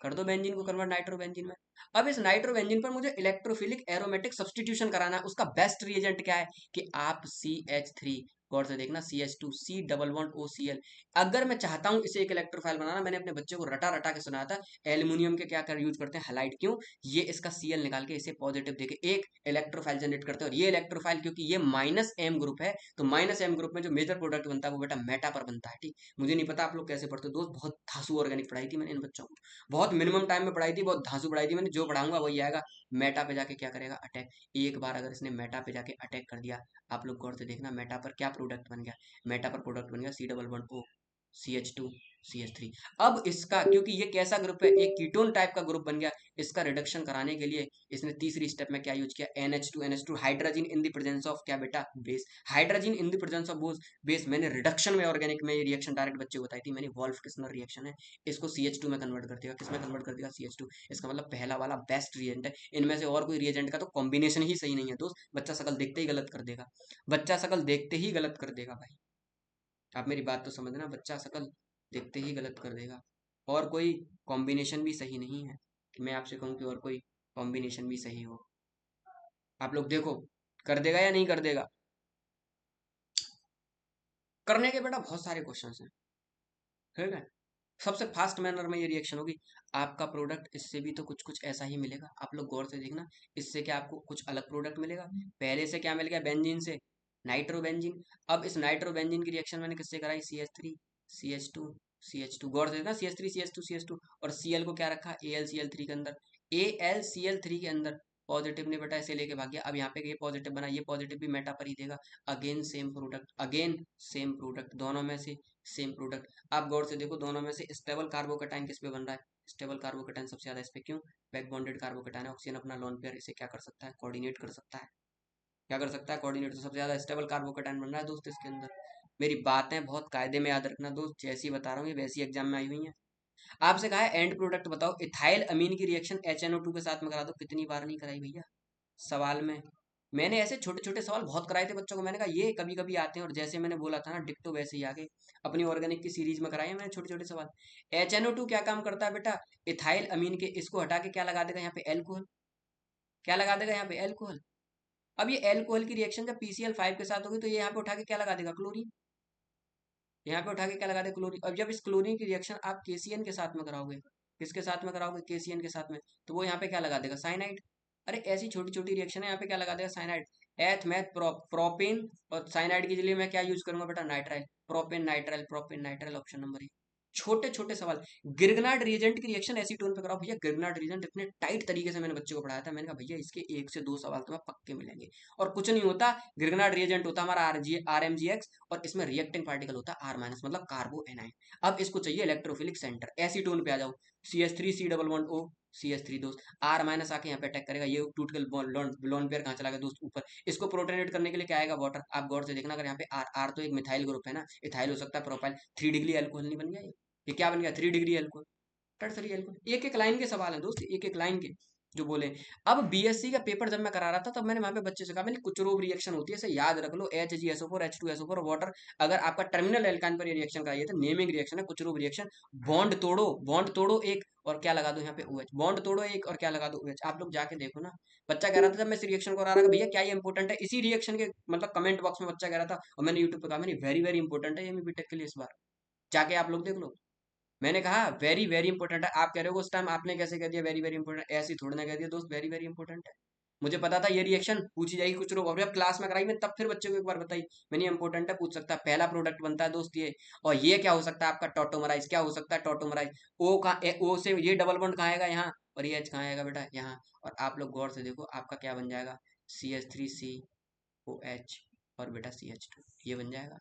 कर दो बेंजीन को कन्वर्ट नाइट्रो बेंजीन में। अब इस नाइट्रो बेंजीन पर मुझे इलेक्ट्रोफिलिक एरोमेटिक सब्सटीट्यूशन कराना है। उसका बेस्ट रिएजेंट क्या है कि आप CH3, गौर से देखना, CH2 C double bond OCl। अगर मैं चाहता हूं इसे एक इलेक्ट्रोफाइल बनाना, मैंने अपने बच्चे को रटा रटा के सुनाया था, एल्यूमिनियम के क्या कर यूज करते हैं, हैलाइड। क्यों, ये इसका Cl निकाल के इसे पॉजिटिव देके एक इलेक्ट्रोफाइल जनरेट करते हैं। और ये इलेक्ट्रोफाइल क्योंकि ये -M ग्रुप है, तो -M ग्रुप में जो मेजर प्रोडक्ट बनता है वो बेटा मेटा पर बनता है। ठीक, मुझे नहीं पता आप लोग कैसे पढ़ते हो दोस्त, बहुत धासु ऑर्गेनिक पढ़ाई थी मैंने इन बच्चों को, बहुत मिनिमम टाइम में पढ़ाई थी, बहुत धांसू पढ़ाई थी मैंने। जो पढ़ाऊंगा वही आएगा, मेटा पे जाके क्या करेगा, अटैक। एक बार अगर इसने मेटा पे जाके अटैक कर दिया, आप लोग गौर से देखना, मेटा पर क्या प्रोडक्ट बन गया, मेटा पर प्रोडक्ट बन गया C double bond O CH2 CH3। अब इसका, क्योंकि ये कैसा ग्रुप है, एक कीटोन टाइप का ग्रुप बन गया, इसका रिडक्शन कराने के लिए इसने तीसरी स्टेप में क्या यूज किया, NH2 hydrogen in the presence of क्या बेटा, base. Hydrogen in the presence of base मैंने रिडक्शन में ऑर्गेनिक में ये रिएक्शन डायरेक्ट बच्चे को बताई थी मैंने, वॉल्फ किस्नर रिएक्शन है। इसको CH2 में कन्वर्ट कर देगा, किसमें कन्वर्ट कर देगा, CH2। इसका मतलब पहला वाला बेस्ट रिएजेंट है। इनमें से और कोई रिएजेंट का तो कॉम्बिनेशन ही सही नहीं है दोस्त, बच्चा शकल देखते ही गलत कर देगा, बच्चा शकल देखते ही गलत कर देगा भाई। आप मेरी बात तो समझना, बच्चा शकल देखते ही गलत कर देगा। और कोई कॉम्बिनेशन भी सही नहीं है कि मैं आपसे कहूँ कि और कोई कॉम्बिनेशन भी सही हो। आप लोग देखो, कर देगा या नहीं कर देगा। करने के बेटा बहुत सारे क्वेश्चन हैं, ठीक है। सबसे फास्ट मैनर में ये रिएक्शन होगी। आपका प्रोडक्ट इससे भी तो कुछ कुछ ऐसा ही मिलेगा, आप लोग गौर से देखना। इससे क्या आपको कुछ अलग प्रोडक्ट मिलेगा, पहले से क्या मिल गया, बेंजीन से नाइट्रोबेंजीन। अब इस नाइट्रोबेंजीन की रिएक्शन मैंने किससे कराई, CH3 CH2 CH2। गौर से देखना, CH3 CH2 CH2 और Cl को क्या रखा, AlCl3 के अंदर, AlCl3 के अंदर पॉजिटिव ने बेटा ऐसे लेके भाग गया। अब यहाँ पे ये पॉजिटिव बना, ये पॉजिटिव भी मेटा पर ही देगा। Again same product, again same product, दोनों में से सेम प्रोडक्ट। आप गौर से देखो, दोनों में से स्टेबल कार्बोकेटाइन किस पे बन रहा है, स्टेबल कार्बोकेटाइन सबसे ज्यादा इस पे, क्यों, बैक बॉन्डेड कार्बोकेटाइन है। ऑक्सीजन अपना लोन पेयर इसे क्या कर सकता है, कोऑर्डिनेट कर सकता है, क्या कर सकता है, कोऑर्डिनेट। तो सबसे ज्यादा स्टेबल कार्बोकेटाइन बन रहा है दोस्त इसके अंदर। मेरी बातें बहुत कायदे में याद रखना दोस्त, जैसी बता रहा हूँ ये वैसी एग्जाम में आई हुई है। आपसे कहा है एंड प्रोडक्ट बताओ, इथाइल अमीन की रिएक्शन HNO2 के साथ में करा दो, कितनी बार नहीं कराई भैया सवाल में। मैंने ऐसे छोटे छोटे सवाल बहुत कराए थे बच्चों को, मैंने कहा ये कभी कभी आते हैं, और जैसे मैंने बोला था ना डिक्टो वैसे ही आगे अपनी ऑर्गेनिक की सीरीज में कराए हैं मैंने छोटे छोटे सवाल। HNO2 क्या काम करता है बेटा, इथाइल अमीन के, इसको हटा के क्या लगा देगा यहाँ पे, एल्कोहल। क्या लगा देगा यहाँ पे, एल्कोहल। अब ये एल्कोहल की रिएक्शन जब PCl5 के साथ होगी तो ये यहाँ पे उठा के क्या लगा देगा, क्लोरीन। यहाँ पे उठा के क्या लगा देगा, क्लोरीन। अब जब इस क्लोरीन की रिएक्शन आप KCN के साथ में कराओगे, किसके साथ में कराओगे, KCN के साथ में, तो वो यहाँ पे क्या लगा देगा, साइनाइड। अरे ऐसी छोटी छोटी रिएक्शन है, यहाँ पे क्या लगा देगा, साइनाइड। एथ मैथ प्रोपेन, और साइनाइड के लिए मैं क्या यूज करूंगा बेटा, nitrile. Propane nitrile, propane nitrile, option number A. छोटे छोटे सवाल। गिरगनाड रिएजेंट की रिएक्शन ऐसी टोन पे कराओ भैया, गिरगनाड रिएजेंट इतने टाइट तरीके से मैंने बच्चे को पढ़ाया था, मैंने कहा भैया इसके एक से दो सवाल तुम्हें पक्के मिलेंगे। और कुछ नहीं होता, गिरगनाड रिएजेंट होता हमारा RMgX, और इसमें रिएक्टिंग पार्टिकल होता है R- मतलब कार्बो एनाइन। अब इसको चाहिए इलेक्ट्रोफिलिक सेंटर, ऐसी टोन पे आ जाओ, CH3C11O, CH3 दोस्त, R- आके यहाँ पे अटैक करेगा, ये टूट के लोन पेयर कहाँ चला गया दोस्त, ऊपर। इसको प्रोटोनेट करने के लिए क्या आएगा, वाटर। आप गौर से देखना, अगर यहाँ पे R तो एक मिथाइल ग्रुप है ना, इथाइल हो सकता है, प्रोपाइल, 3 डिग्री एल्कोहल नहीं बन गया ये क्या बन गया, 3 डिग्री एल्कोहल, टर्सरी एल्कोहल। एक एक लाइन के सवाल हैं दोस्त, एक एक लाइन के जो बोले। अब BSc का पेपर जब मैं करा रहा था तब मैंने वहां पे बच्चे से कहा, मैंने कुछ रिएक्शन होती है, इसे याद रख लो, HgSO4 H2SO4 वाटर। अगर आपका टर्मिनल एल्काइन पर ये रिएक्शन कराइए तो नेमिंग रिएक्शन है, कुछ रिएक्शन। बॉन्ड तोड़ो, बॉन्ड तोड़ो एक, और क्या लगा दो यहाँ पे OH, बॉन्ड तोड़ो एक और क्या लगा दो OH। आप लोग जाके देखो ना। बच्चा कह रहा था जब मैं इस रिएक्शन को करा रहा था, भैया क्या ये इंपॉर्टेंट है, इसी रिएक्शन के मतलब कमेंट बॉक्स में बच्चा कह रहा था, और मैंने यूट्यूब पे कहा, मैंने वेरी वेरी इंपॉर्टेंट है ये बीटेक के लिए इस बार, जाके आप लोग देख लो। मैंने कहा वेरी वेरी इंपॉर्टेंट है, आप कह रहे हो उस टाइम आपने कैसे कह दिया वेरी वेरी इंपॉर्टेंट, ऐसे ही थोड़ी ना कह दिया दोस्त, वेरी वेरी इंपॉर्टेंट है। मुझे पता था ये रिएक्शन पूछी जाएगी कुछ लोग, और जब क्लास में कराई मैं तब फिर बच्चे को एक बार बताई, मैंने इंपॉर्टेंट है, पूछ सकता है, पहला प्रोडक्ट बनता है दोस्त ये। और ये क्या हो सकता है आपका, टोटोमराइज, क्या हो सकता है, टोटोमराइज। ओ का ओ से ये डबल बॉन्ड कहाँ आएगा, यहाँ। और ये H कहाँ आएगा बेटा, यहाँ। और आप लोग गौर से देखो आपका क्या बन जाएगा, CH3COH, और बेटा CH2, ये बन जाएगा।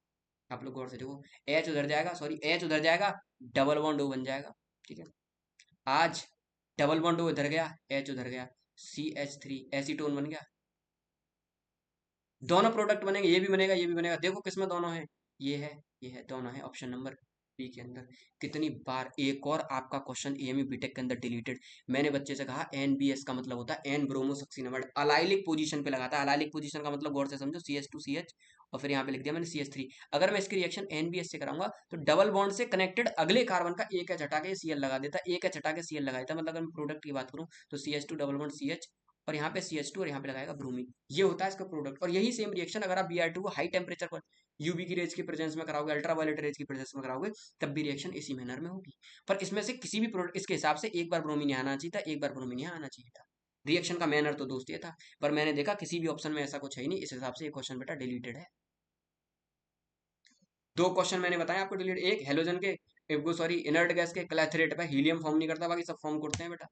आप लोग गौर से देखो, H उधर जाएगा, सॉरी H उधर जाएगा, डबल बॉन्ड O बन जाएगा, ठीक है। आज डबल बॉन्ड O इधर गया, H उधर गया, CH3 एसीटोन बन गया। दोनों प्रोडक्ट बनेंगे, ये भी बनेगा ये भी बनेगा, देखो किसमें दोनों है, ये है ये है, दोनों है, ऑप्शन नंबर बी के अंदर। कितनी बार एक और आपका क्वेश्चन AME बीटेक के अंदर डिलीटेड। मैंने बच्चे से कहा NBS का मतलब होता है एन ब्रोमोसक्सिनामाइड, अलाइलिक पोजीशन पे लगाता है, अलाइलिक पोजीशन का मतलब गौर से समझो, CH2CH, और फिर यहाँ पे लिख दिया मैंने CH3। अगर मैं इसकी रिएक्शन NBS से कराऊंगा तो डबल बॉन्ड से कनेक्टेड अगले कार्बन का एक H हटा के Cl लगा देता, एक H हटा के Cl लगा देता, मतलब अगर मैं प्रोडक्ट की बात करूँ तो CH2 डबल बॉन्ड CH, और यहाँ पे CH2, और यहाँ पे लगाएगा ब्रोमीन। ये होता है इसका प्रोडक्ट। और यही सेम रिएक्शन अगर आप Br2 को हाई टेम्परेचर पर UV की रेज की प्रेजेंस में कराओगे, अल्ट्रावायलेट रेज की प्रेजेंस में कराओगे, तब भी रिएक्शन इसी मैनर में होगी। पर इसमें से किसी भी प्रोडक्ट, इसके हिसाब से एक बार ब्रोमीन यहाँ आना चाहिए था, एक बार ब्रोमीन यहाँ आना चाहिए था। रिएक्शन का मैनर तो दोस्त ये था, पर मैंने देखा किसी भी ऑप्शन में ऐसा कुछ है ही नहीं, इस हिसाब से ये क्वेश्चन बेटा डिलीटेड है। दो क्वेश्चन मैंने बताया आपको डिलीट, एक हेलोजन के, सॉरी इनर्ट गैस के क्लैथरेट पे हीलियम फॉर्म नहीं करता, बाकी सब फॉर्म करते हैं बेटा।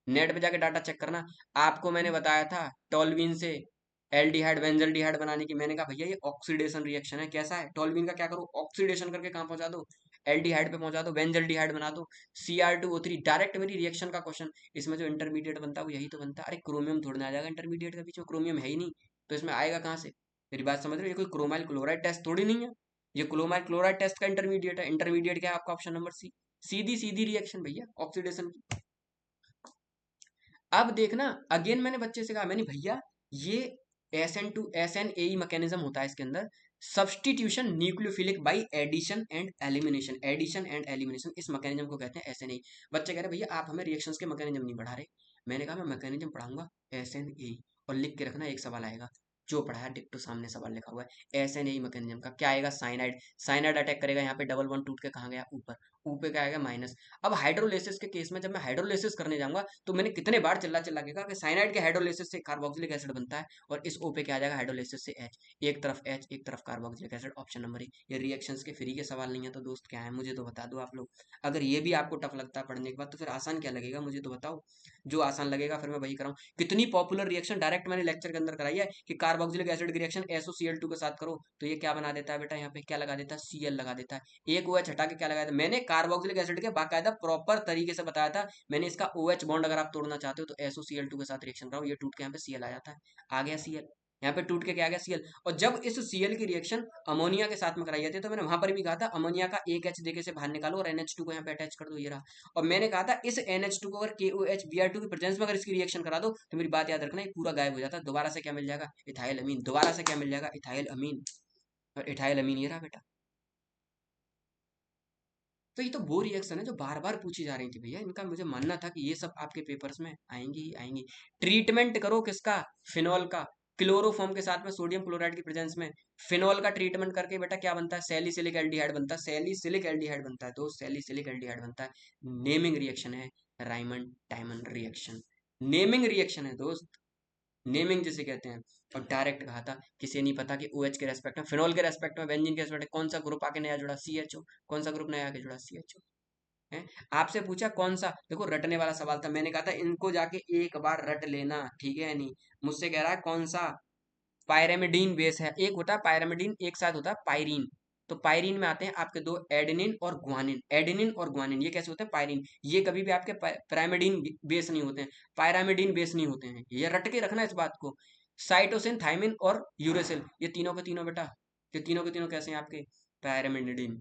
नेट पे जाके डाटा चेक करना। आपको मैंने बताया था टोल्यूइन से एल्डिहाइड बेंजल्डिहाइड बनाने की, मैंने कहा भैया ये ऑक्सीडेशन रिएक्शन है, कैसा है, टोल्यूइन का क्या करो, ऑक्सीडेशन करके कहाँ पहुंचा दो, एल्डिहाइड पे पहुंचा दो, बेंजल्डिहाइड बना दो, Cr2O3, डायरेक्ट मेरी रिएक्शन का क्वेश्चन। इसमें जो इंटरमीडिएट बनता है वो यही तो बनता है। अरे क्रोमियम थोड़ा ना आ जाएगा इंटरमीडिएट के बीच में, क्रोमियम है ही नहीं, तो इसमें आएगा कहाँ से? मेरी बात समझ रहे हो? ये कोई क्रोमाइल क्लोराइड टेस्ट थोड़ी नहीं है, ये क्रोमाइल क्लोराइड टेस्ट का इंटरमीडिएट है। इंटरमीडिएट क्या है आपका? ऑप्शन नंबर सी, सीधी सीधी रिएक्शन भैया ऑक्सीडेशन की। अब देखना, अगेन मैंने बच्चे से कहा, मैंने भैया ये SN2 SNAE मैकेनिज्म होता है इसके अंदर, substitution nucleophilic by addition and elimination, addition and elimination, इस मैकेनिज्म को कहते हैं SNAE। बच्चे कह रहे भैया आप हमें रिएक्शंस के मैकेनिज्म नहीं पढ़ा रहे। मैंने कहा मैं मैकेनिज्म पढ़ाऊंगा SNAE, और लिख के रखना एक सवाल आएगा, जो पढ़ा है डिट्टो सामने सवाल लिखा हुआ है। SNAE मैकेनिज्म का क्या आएगा? साइनाइड, साइनाइड अटैक करेगा यहाँ पे, डबल बॉन्ड टूट के कहाँ गया? ऊपर, ऊपर क्या आएगा? माइनस। अब हाइड्रोलिसिस के केस में जब मैं हाइड्रोलिसिस करने जाऊंगा तो मैंने कितने बार चिल्ला चिल्ला के कहा कि साइनाइड के हाइड्रोलिसिस से कार्बोक्सिलिक एसिड बनता है, और इस O पे क्या आ जाएगा? हाइड्रोलिसिस से H, एक तरफ H एक तरफ carboxylic acid, option number A. ये रिएक्शंस के फ्री के सवाल नहीं है तो दोस्त क्या है मुझे तो बता दो आप लोग। अगर ये भी आपको टफ लगता है पढ़ने के बाद तो फिर आसान क्या लगेगा मुझे तो बताओ। जो आसान लगेगा फिर मैं वही कराऊं। कितनी पॉपुलर रिएक्शन डायरेक्ट मैंने लेक्चर के अंदर कराई है कि कार्बोक्सिलिक एसिड की रिएक्शन SOCl2 के साथ करो तो ये क्या बना देता है बेटा? यहाँ पे क्या लगा देता है? Cl लगा देता है। एक OH हटा के क्या लगाया था मैंने? कार्बोक्सिलिक एसिड के बाकायदा प्रॉपर तरीके से बताया था मैंने। इसका OH बॉन्ड अगर आप तोड़ना चाहते हो तो SOCl2 के साथ रिएक्शन कराओ, ये टूट के यहाँ पे Cl आ जाता है। आ गया Cl, यहाँ पे टूट के क्या आ गया? Cl। और जब इस Cl की रिएक्शन अमोनिया के साथ में कराई जाती है तो मैंने वहां पर भी कहा था अमोनिया का एक H देके से बाहर निकालो और NH2 को यहाँ पे अटैच कर दो, ये रहा। और मैंने कहा था इस NH2 को अगर KOH Br2 की प्रेजेंस में अगर इसकी रिएक्शन करा दो तो मेरी बात याद रखना ये पूरा गायब हो जाता है। दोबारा से क्या मिल जाएगा? इथाइल अमीन। दोबारा से क्या मिल जाएगा? इथाइल अमीन। और इथाइल अमीन ये रहा बेटा। तो ये तो वो रिएक्शन है जो बार बार पूछी जा रही थी भैया, इनका मुझे मानना था कि ये सब आपके पेपर्स में आएंगी ही आएंगी। ट्रीटमेंट करो किसका? फिनॉल का, क्लोरोफॉर्म के साथ में सोडियम क्लोराइड की प्रेजेंस में फिनॉल का ट्रीटमेंट करके बेटा क्या बनता है? सैलिसिलिक एल्डिहाइड बनता है, सैलिसिलिक एल्डिहाइड बनता है, तो सैलिसिलिक एल्डिहाइड बनता है। नेमिंग रिएक्शन है राइमंड डायमंड रिएक्शन, नेमिंग रिएक्शन है दोस्त, नेमिंग जिसे कहते हैं। और डायरेक्ट कहा था किसी नहीं पता कि OH के रेस्पेक्ट में, फिनॉल के रेस्पेक्ट में, बेंजीन के रेस्पेक्ट में कौन सा ग्रुप आके नया जुड़ा? CHO। कौन सा ग्रुप नया आके जुड़ा? CHO है। आपसे पूछा कौन सा, देखो रटने वाला सवाल था, मैंने कहा था इनको जाके एक बार रट लेना, ठीक है? नहीं, मुझसे कह रहा है कौन सा पायरेमिडीन बेस है। एक होता है पायरेमिडीन, एक साथ होता है पायरीन। तो पायरीन में आते हैं आपके दो, एडेनिन और ग्वानिन। एडेनिन और ग्वानिन ये कैसे होते हैं? पायरीन। ये कभी भी आपके pyrimidine बेस नहीं होते हैं, pyrimidine बेस नहीं होते हैं, ये रट के रखना इस बात को। साइटोसिन, थाइमिन और यूरेसिल, ये तीनों के तीनों बेटा, ये तीनों के तीनों कैसे हैं आपके? pyrimidine।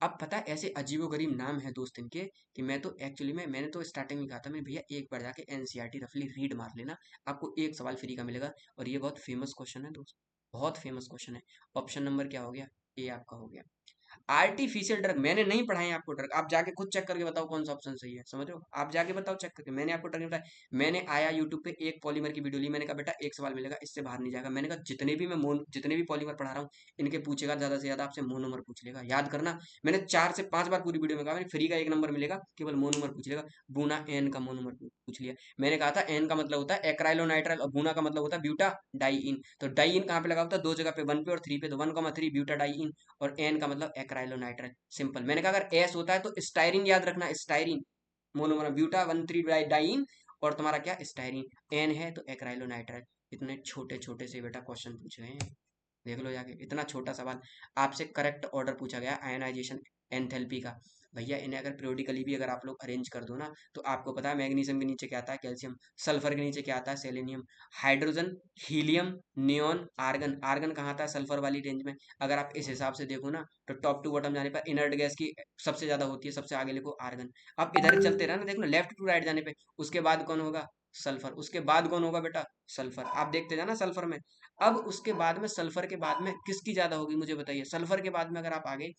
अब पता है ऐसे अजीबोगरीब नाम है दोस्त इनके कि मैं तो एक्चुअली में, मैंने तो स्टार्टिंग में कहा था मैं भैया एक बार जाके NCERT रफली रीड मार लेना, आपको एक सवाल फ्री का मिलेगा। और ये बहुत फेमस क्वेश्चन है दोस्त, बहुत फेमस क्वेश्चन है। ऑप्शन नंबर क्या हो गया? ए आपका हो गया। आर्टिफिशियल ड्रग मैंने नहीं पढ़ाए आपको ड्रग, आप जाके खुद चेक करके बताओ कौन सा ऑप्शन सही है, समझ रहे हो? आप जाके बताओ चेक करके, मैंने आपको ड्रग नहीं बताया। मैंने आया यूट्यूब पे एक पॉलीमर की वीडियो ली, मैंने कहा बेटा एक सवाल मिलेगा इससे बाहर नहीं जाएगा। मैंने कहा जितने भी मैं मोन जितने भी पॉलीमर पढ़ा रहा हूँ इनके पूछेगा ज्यादा से ज्यादा आपसे मोनोमर पूछ लेगा, याद करना। मैंने 4 से 5 बार पूरी वीडियो में कहा मैंने फ्री का एक नंबर मिलेगा केवल मोनोमर पूछ लेगा। बूना एन का मोनोमर पूछ लिया। मैंने कहा था एन का मतलब होता है एक्राइलोनाइट्राइल और बूना का मतलब होता है ब्यूटा डाइइन। तो डाइइन कहाँ पे लगा होता है? दो जगह पे, 1 पे और 3 पे, तो 1,3 ब्यूटा डाइइन। और एन का मतलब एक्राइलोनाइट्राइल, सिंपल। मैंने कहा अगर एस होता है तो स्टाइरिन याद रखना, स्टाइरिन मोनोमर, ब्यूटा 1,3 डाइइन और तुम्हारा क्या? स्टाइरिन। एन है तो एक्राइलोनाइट्राइल। इतने छोटे छोटे से बेटा क्वेश्चन पूछ रहे हैं, देख लो जाके, इतना छोटा सवाल। आपसे करेक्ट ऑर्डर पूछा गया आयनाइजेशन एंथैल्पी का। भैया इन्हें अगर periodically भी अगर आप लोग अरेंज कर दो ना तो आपको पता है मैग्नीशियम के नीचे क्या आता है? कैल्शियम। सल्फर के नीचे क्या आता है? Selenium. Hydrogen, helium, neon, argon. Argon कहाँ आता है? सल्फर वाली रेंज में। अगर आप इस हिसाब से देखो ना तो टॉप टू बॉटम जाने पर इनर्ट गैस की सबसे ज्यादा होती है, सबसे आगे लिखो आर्गन। अब इधर चलते रहा ना, देखो लेफ्ट टू राइट जाने पे उसके बाद कौन होगा? सल्फर। उसके बाद कौन होगा बेटा? सल्फर। आप देखते जाना सल्फर में। अब उसके बाद में, सल्फर के बाद में किसकी ज्यादा होगी मुझे बताइए? सल्फर के बाद में अगर आप आगे,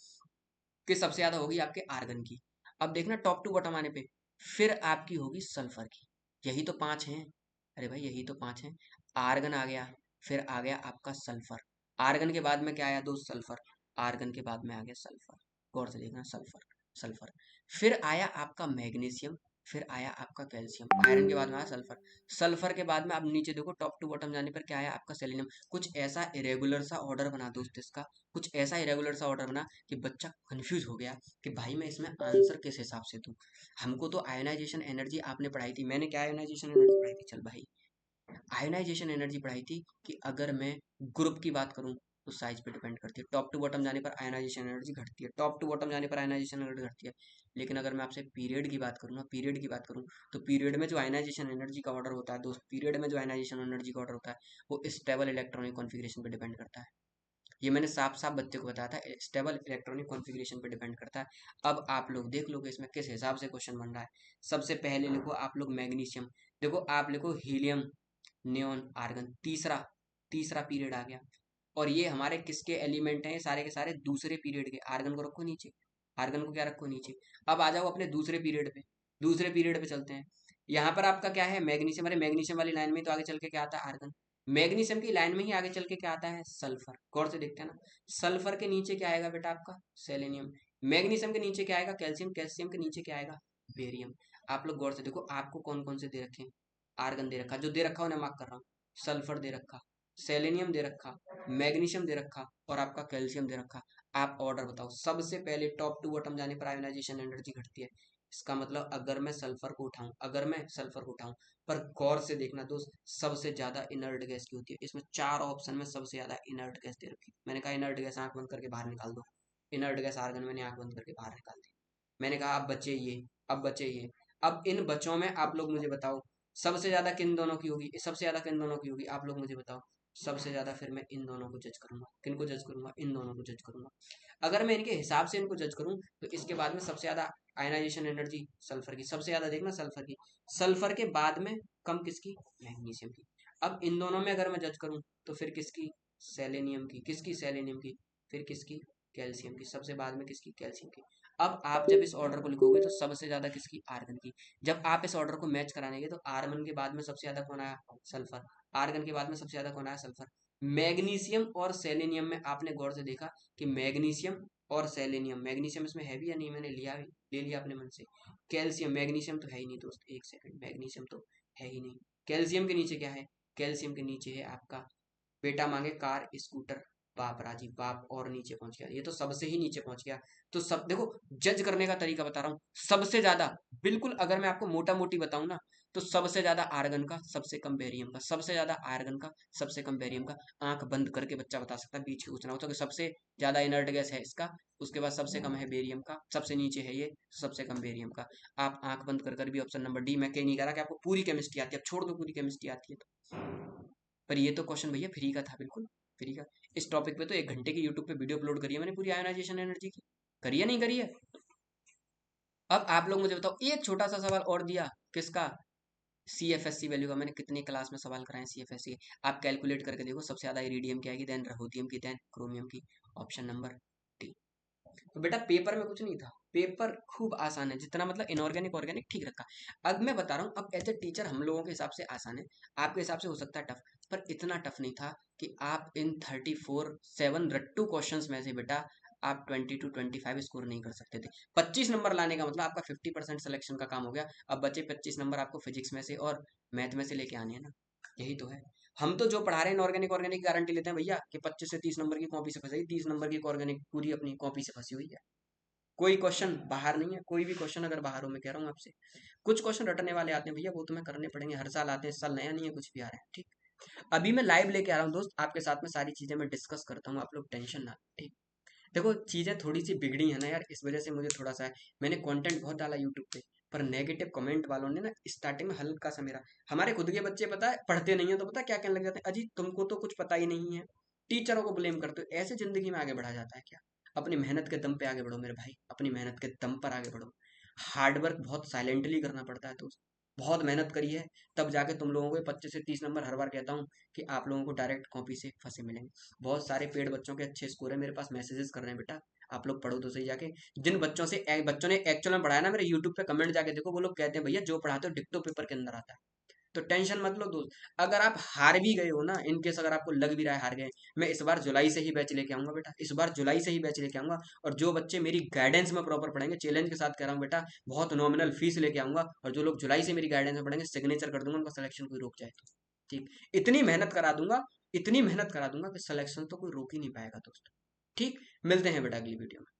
किस सबसे ज्यादा होगी? आपके आर्गन की। अब देखना टॉप टू बॉटम आने पे फिर आपकी होगी सल्फर की। यही तो 5 हैं, अरे भाई यही तो 5 हैं। आर्गन आ गया, फिर आ गया आपका सल्फर। आर्गन के बाद में क्या आया दोस्त? सल्फर। आर्गन के बाद में आ गया सल्फर, गौर से देखना, सल्फर, सल्फर। फिर आया आपका मैग्नीशियम, फिर आया आपका कैल्शियम। आयरन के बाद में आया सल्फर। सल्फर के बाद में अब नीचे देखो टॉप टू बॉटम जाने पर क्या आया? आपका सेलेनियम। कुछ ऐसा इरेगुलर सा ऑर्डर बना दोस्त इसका, कुछ ऐसा इरेगुलर सा ऑर्डर बना कि बच्चा कंफ्यूज हो गया कि भाई मैं इसमें आंसर किस हिसाब से दूं। हमको तो आयोनाइजेशन एनर्जी आपने पढ़ाई थी, मैंने क्या आयोनाइजेशन एनर्जी पढ़ाई थी? चल भाई, आयोनाइजेशन एनर्जी पढ़ाई थी कि अगर मैं ग्रुप की बात करूं तो साइज पे डिपेंड करती है। टॉप टू बॉटम जाने पर आयनाइजेशन एनर्जी घटती है, टॉप टू बॉटम जाने पर आयनाइजेशन एनर्जी घटती है। लेकिन अगर मैं आपसे पीरियड की बात करूँ ना, पीरियड की बात करूँ, तो पीरियड में जो आयनाइजेशन एनर्जी का ऑर्डर होता है दोस्त, पीरियड में जो आयनाइजेशन एनर्जी का ऑर्डर होता है वो स्टेबल इलेक्ट्रॉनिक कॉन्फ़िगरेशन पे डिपेंड करता है। ये मैंने साफ साफ बच्चे को बताया था, स्टेबल इलेक्ट्रॉनिक कॉन्फ़िगरेशन पे डिपेंड करता है। अब आप लोग देख लो कि इसमें किस हिसाब से क्वेश्चन बन रहा है। सबसे पहले लिखो आप लोग मैग्नीशियम, देखो आप लिखो हीलियम, नियोन, आर्गन, तीसरा तीसरा पीरियड आ गया। और ये हमारे किसके एलिमेंट हैं, सारे के सारे दूसरे पीरियड के। आर्गन को रखो नीचे, आर्गन को क्या रखो नीचे। अब आ जाओ अपने दूसरे पीरियड पे, दूसरे पीरियड पे चलते हैं। यहाँ पर आपका क्या है, मैग्नीशियम, अरे मैग्नीशियम वाली लाइन में तो आगे चल के क्या आता है, आर्गन। मैग्नीशियम की लाइन में ही आगे चल के क्या आता है, सल्फर। गौर से देखते हैं ना, सल्फर के नीचे क्या आएगा बेटा आपका, सेलेनियम। मैग्नीशियम के नीचे क्या आएगा, कैल्शियम। कैल्शियम के नीचे क्या आएगा, बेरियम। आप लोग गौर से देखो, आपको कौन कौन से दे रखे हैं, आर्गन दे रखा, जो दे रखा उन्हें मार्क कर रहा हूँ, सल्फर दे रखा, सेलेनियम दे रखा, मैग्नीशियम दे रखा और आपका कैल्शियम दे रखा। आप ऑर्डर बताओ, सबसे पहले टॉप टू बॉटम जाने पर आयोनाइजेशन एनर्जी घटती है। इसका मतलब अगर मैं सल्फर को उठाऊं, अगर मैं सल्फर को उठाऊं, पर गौर से देखना दोस्त, सबसे ज्यादा इनर्ट गैस की होती है। इसमें चार ऑप्शन में सबसे ज्यादा इनर्ट गैस दे रखी है। मैंने कहा इनर्ट गैस आंख बंद करके बाहर निकाल दो, इनर्ट गैस आर्गन मैंने आंख बंद करके बाहर निकाल दी। मैंने कहा अब बचे ये, अब बचे ये। अब इन बच्चों में आप लोग मुझे बताओ सबसे ज्यादा किन दोनों की होगी, सबसे ज्यादा किन दोनों की होगी, आप लोग मुझे बताओ। सबसे ज्यादा फिर मैं इन दोनों को जज करूंगा, किन को जज करूंगा, इन दोनों को जज करूंगा। अगर मैं इनके हिसाब से इनको जज करूं तो इसके बाद में सबसे ज्यादा आयनाइजेशन एनर्जी सल्फर की, सबसे ज्यादा देखना सल्फर की। सल्फर के बाद में कम किसकी, मैग्नीशियम की। अब इन दोनों में अगर मैं जज करूं तो फिर किसकी, सेलेनियम की। किसकी, सेलेनियम की। फिर किसकी, कैल्शियम की। सबसे बाद में किसकी, कैल्शियम की। अब आप जब इस ऑर्डर को लिखोगे तो सबसे ज्यादा किसकी, आर्गन की। जब आप इस ऑर्डर को मैच करानेंगे तो आर्गन के बाद में सबसे ज्यादा कौन आया, सल्फर। आर्गन के बाद में सबसे ज्यादा कौन आया, सल्फर। मैग्नीशियम और सेलेनियम में आपने गौर से देखा कि मैग्नीशियम और सेलेनियम, मैग्नीशियम इसमें है भी या नहीं, मैंने लिया, ले लिया अपने मन से। कैल्शियम, मैग्नीशियम तो है ही नहीं दोस्त, एक सेकंड, मैग्नीशियम तो है ही नहीं। कैल्शियम के नीचे क्या है, कैल्शियम के नीचे है आपका, बेटा मांगे कार स्कूटर, बाप राजी, बाप और नीचे पहुंच गया, ये तो सबसे ही नीचे पहुंच गया। तो सब देखो, जज करने का तरीका बता रहा हूँ। सबसे ज्यादा, बिल्कुल अगर मैं आपको मोटा मोटी बताऊं ना, तो सबसे ज्यादा आर्गन का, सबसे कम बेरियम का। सबसे ज्यादा आर्गन का, सबसे कम बेरियम का। आंख बंद करके बच्चा बता सकता है, बीच के पूछना हो तो, कि सबसे ज्यादा इनर्ट गैस है इसका, उसके बाद सबसे कम है बेरियम का, सबसे नीचे है ये, सबसे कम बेरियम का। आप आंख बंद कर भी ऑप्शन नंबर डी, मैं कह नहीं कह रहा कि आपको पूरी केमिस्ट्री आती है, अब छोड़ दो पूरी केमिस्ट्री आती है तो। पर ये तो क्वेश्चन भैया फ्री का था, बिल्कुल फ्री का। इस टॉपिक पे तो 1 घंटे की यूट्यूब पे वीडियो अपलोड करी है मैंने, पूरी आयोनाइजेशन एनर्जी की। करी है नहीं करी है। अब आप लोग मुझे बताओ, एक छोटा सा सवाल और दिया, किसका, CFSC वैल्यू का। मैंने कितनी क्लास में सवाल कराए CFSC के, आप कैलकुलेट करके देखो। सबसे ज्यादा इरिडियम की आएगी, देन रहोडियम की, देन क्रोमियम की। Option number D. तो बेटा पेपर में कुछ नहीं था, पेपर खूब आसान है, जितना मतलब इनऑर्गेनिक ऑर्गेनिक ठीक रखा। अब मैं बता रहा हूँ, अब एज ए टीचर हम लोगों के हिसाब से आसान है, आपके हिसाब से हो सकता है टफ, पर इतना टफ नहीं था कि आप इन 34 7 रट्टू क्वेश्चन में से बेटा आप 20 to 25 स्कोर नहीं कर सकते थे। 25 नंबर लाने का मतलब आपका 50% सिलेक्शन का काम हो गया। अब बचे 25 नंबर आपको फिजिक्स में से और मैथ में से लेके आने हैं ना, यही तो है। हम तो जो पढ़ा रहे हैं ऑर्गेनिक ऑर्गेनिक की गारंटी लेते हैं भैया कि 25 से 30 नंबर की कॉपी से फंसेगी, 30 नंबर की ऑर्गेनिक पूरी अपनी कॉपी से फंसी हुई है। कोई क्वेश्चन बाहर नहीं है, कोई भी क्वेश्चन अगर बाहर हो, मैं कह रहा हूँ आपसे, कुछ क्वेश्चन रटने वाले आते हैं भैया, वो तुम्हें करने पड़ेंगे, हर साल आते हैं, इस साल नया नहीं है, कुछ भी आ रहा है, ठीक। अभी मैं लाइव लेके आ रहा हूँ दोस्त, आपके साथ में सारी चीजें मैं डिस्कस करता हूँ, आप लोग टेंशन ना, ठीक। देखो चीजें थोड़ी सी बिगड़ी है ना यार, इस वजह से मुझे थोड़ा सा है, मैंने कंटेंट बहुत डाला यूट्यूब पे, पर नेगेटिव कमेंट वालों ने ना स्टार्टिंग में हल्का सा मेरा, हमारे खुद के बच्चे पता है पढ़ते नहीं है तो पता है क्या कहने लग जाते हैं, अजी तुमको तो कुछ पता ही नहीं है, टीचरों को ब्लेम करते हो। ऐसे जिंदगी में आगे बढ़ा जाता है क्या। अपनी मेहनत के दम पे आगे बढ़ो मेरे भाई, अपनी मेहनत के दम पर आगे बढ़ो। हार्डवर्क बहुत साइलेंटली करना पड़ता है दोस्त, बहुत मेहनत करी है, तब जाके तुम लोगों को 25 से 30 नंबर, हर बार कहता हूँ कि आप लोगों को डायरेक्ट कॉपी से फंसे मिलेंगे। बहुत सारे पेड बच्चों के अच्छे स्कोर है, मेरे पास मैसेजेस कर रहे हैं, बेटा आप लोग पढ़ो तो सही जाके। जिन बच्चों से बच्चों ने एक्चुअल में पढ़ाया ना, मेरे यूट्यूब पे कमेंट जाके देखो, वो लोग कहते हैं भैया जो पढ़ाते हो डिक्टो पेपर के अंदर आता है। तो टेंशन मत लो दोस्त, अगर आप हार भी गए हो ना, इनकेस अगर आपको लग भी रहा है हार गए, मैं इस बार जुलाई से ही बैच लेके आऊंगा बेटा, इस बार जुलाई से ही बैच लेके आऊंगा। और जो बच्चे मेरी गाइडेंस में प्रॉपर पढ़ेंगे, चैलेंज के साथ कह रहा हूँ बेटा, बहुत नॉमिनल फीस लेके आऊंगा, और जो लोग जुलाई से मेरी गाइडेंस में पढ़ेंगे, सिग्नेचर कर दूंगा, उनका सिलेक्शन कोई रोक जाए तो, ठीक। इतनी मेहनत करा दूंगा, इतनी मेहनत करा दूंगा कि सिलेक्शन तो कोई रोक ही नहीं पाएगा दोस्तों, ठीक। मिलते हैं बेटा अगली वीडियो में।